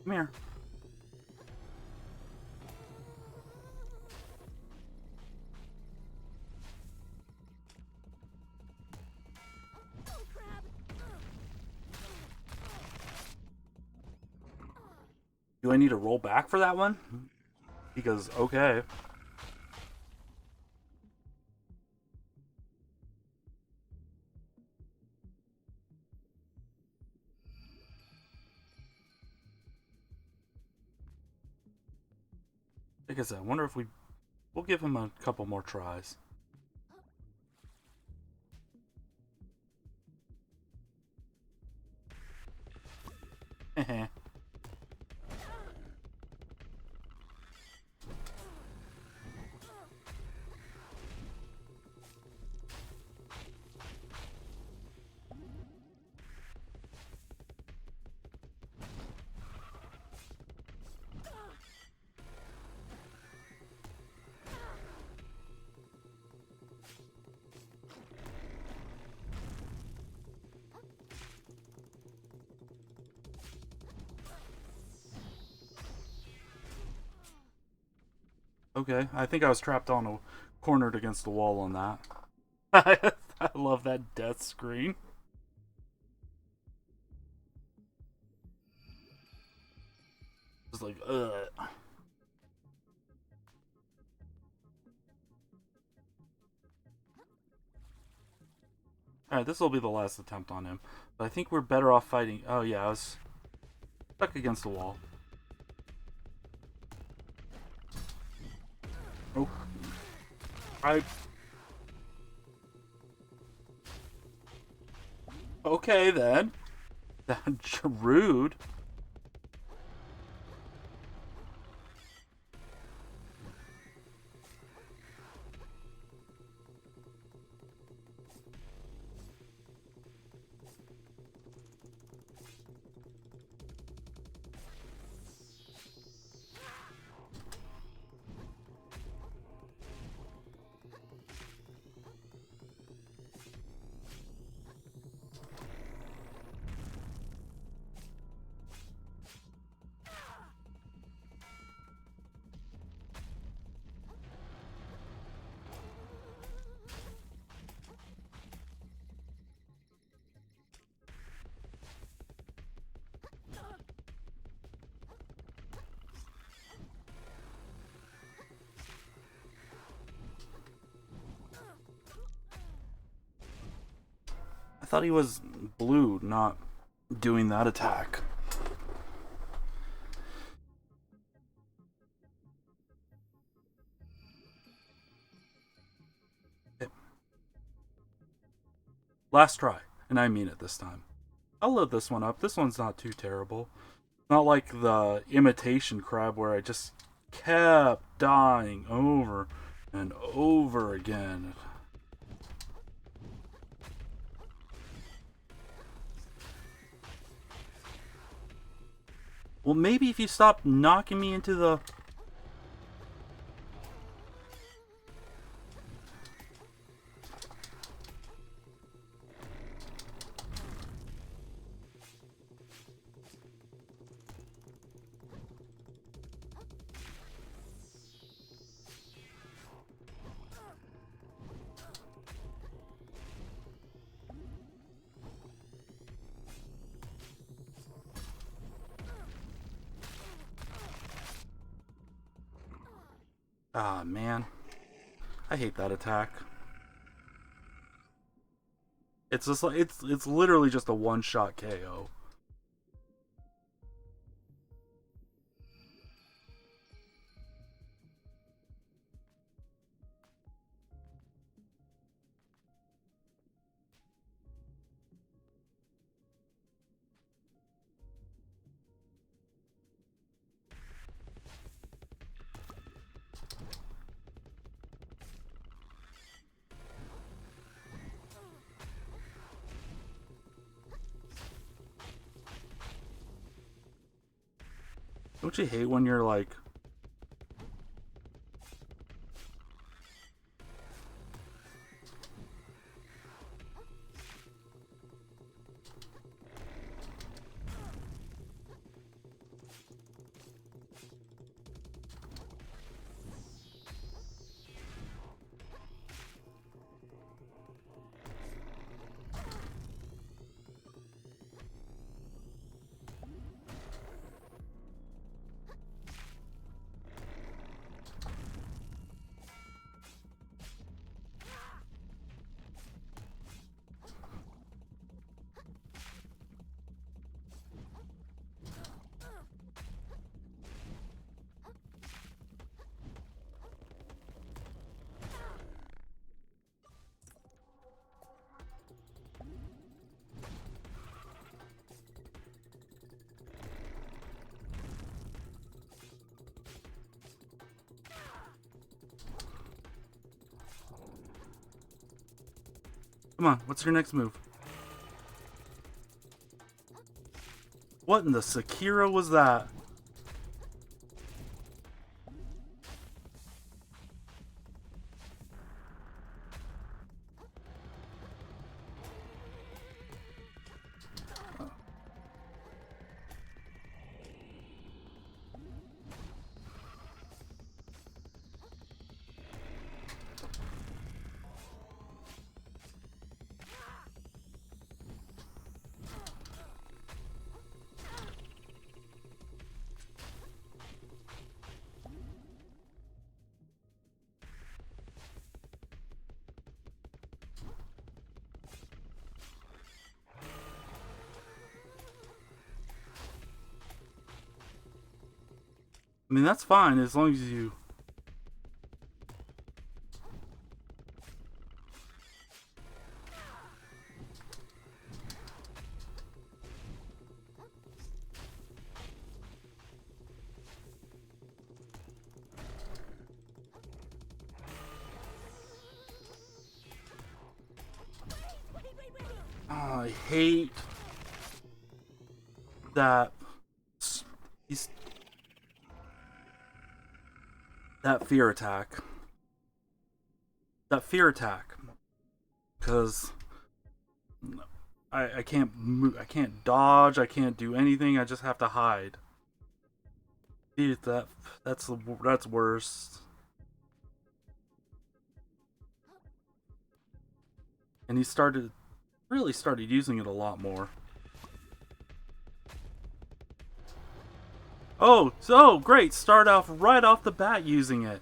Come here. Do I need to roll back for that one? Because, okay. Like I said, I wonder if we'll give him a couple more tries. Heh. Okay, I think I was trapped on a cornered against the wall on that. I love that death screen. Just like, ugh. Alright, this will be the last attempt on him. But I think we're better off fighting. Oh, yeah, I was stuck against the wall. Oh. Okay, then. That's rude. I thought he was blue, not doing that attack. Last try, and I mean it this time. I'll load this one up. This one's not too terrible. Not like the imitation crab where I just kept dying over and over again. Well, maybe if you stop knocking me into the... Ah, man. I hate that attack. It's just like it's literally just a one-shot KO. Don't you hate when you're like... Come on, what's your next move? What in the Sekiro was that? I mean, that's fine as long as you... I hate that he's that fear attack. That fear attack, because I can't move, I can't dodge, I can't do anything. I just have to hide. Dude, that's worse. And he really started using it a lot more. Oh, so great! Start off right off the bat using it.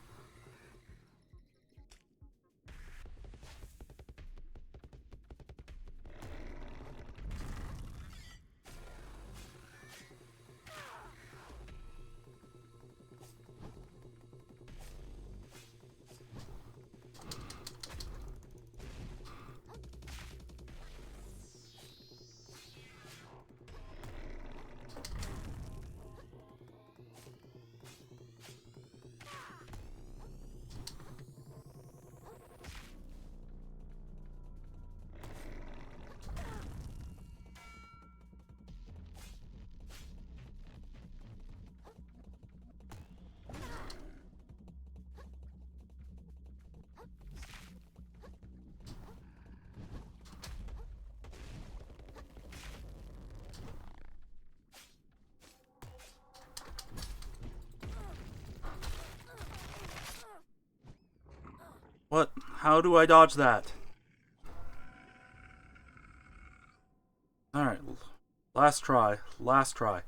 What? How do I dodge that? Alright. Last try. Last try.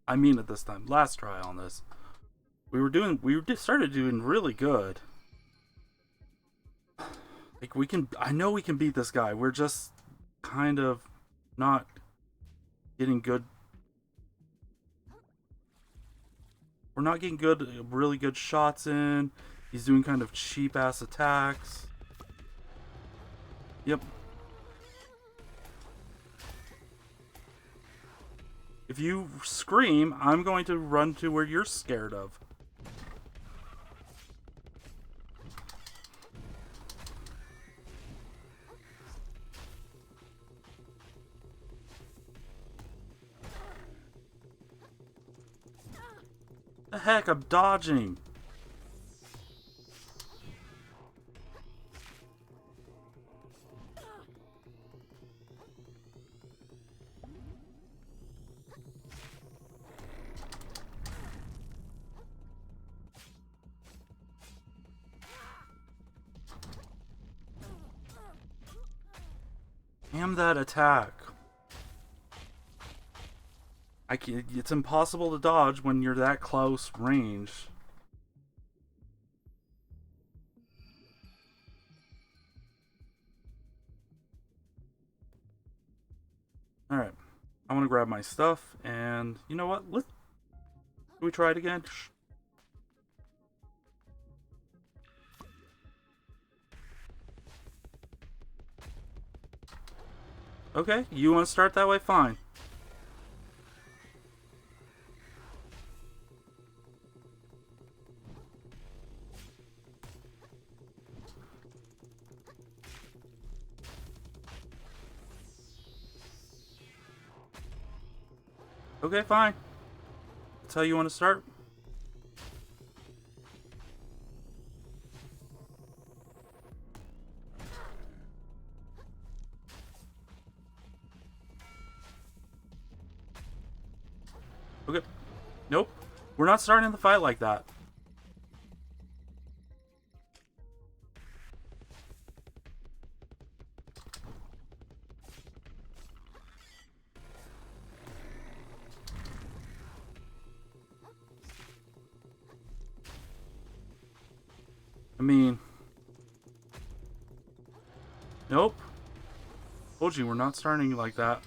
I mean it this time. Last try on this. Started doing really good. Like, I know we can beat this guy. We're just kind of not getting good. We're not getting really good shots in. He's doing kind of cheap ass attacks. Yep. If you scream, I'm going to run to where you're scared of. The heck, I'm dodging. Damn that attack. It's impossible to dodge when you're that close range. Alright. I want to grab my stuff, and you know what? Can we try it again? Okay, you want to start that way? Fine. Okay, fine. That's how you want to start? Okay. Nope. We're not starting the fight like that. I mean... Nope. Told you, we're not starting like that.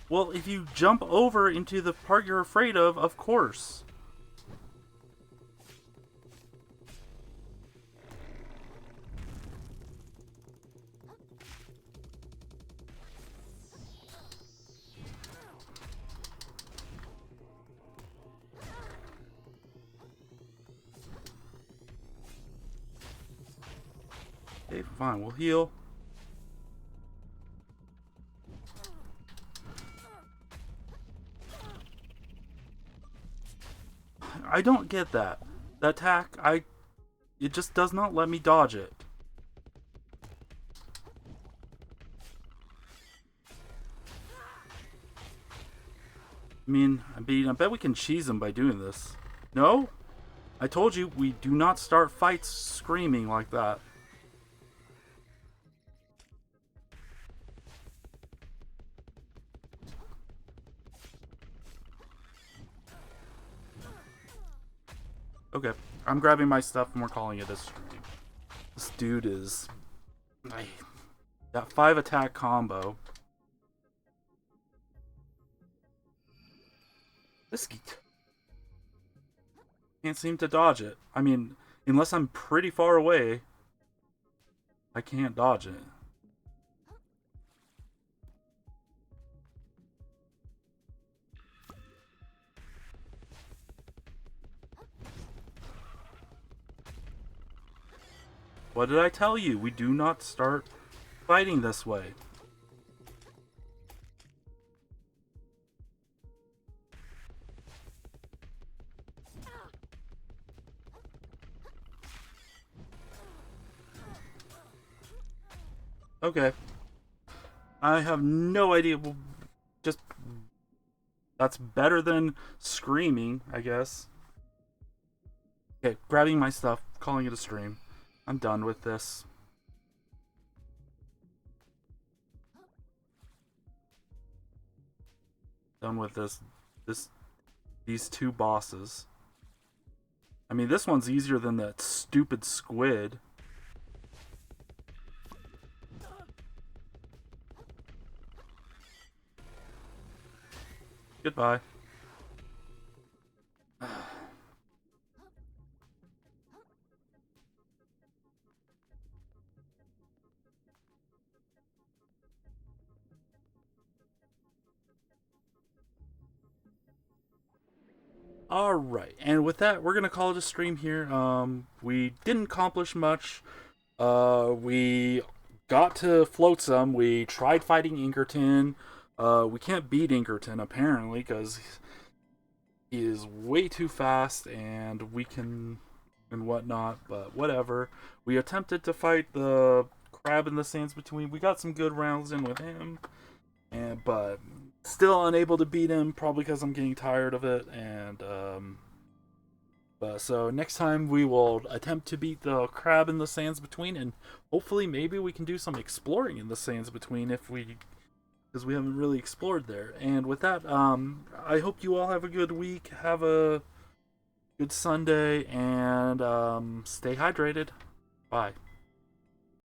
Well, if you jump over into the part you're afraid of course. Okay, fine, we'll heal. I don't get that. The attack, it just does not let me dodge it. I bet we can cheese him by doing this. No? I told you, we do not start fights screaming like that. Okay, I'm grabbing my stuff and we're calling it a stream. This dude is... That 5 attack combo. This can't seem to dodge it. Unless I'm pretty far away, I can't dodge it. What did I tell you? We do not start fighting this way. Okay. I have no idea. Just... That's better than screaming, I guess. Okay, grabbing my stuff, calling it a stream. I'm done with this. Done with these 2 bosses. This one's easier than that stupid squid. Goodbye. Alright, and with that, we're going to call it a stream here. We didn't accomplish much. We got to Flotsam. We tried fighting Inkerton. We can't beat Inkerton, apparently, because he is way too fast and weak and whatnot, but whatever. We attempted to fight the crab in the sands between. We got some good rounds in with him, but still unable to beat him, probably because I'm getting tired of it. But so next time we will attempt to beat the crab in the sands between, and hopefully maybe we can do some exploring in the sands between because we haven't really explored there. And with that, I hope you all have a good week, have a good Sunday, and stay hydrated. Bye.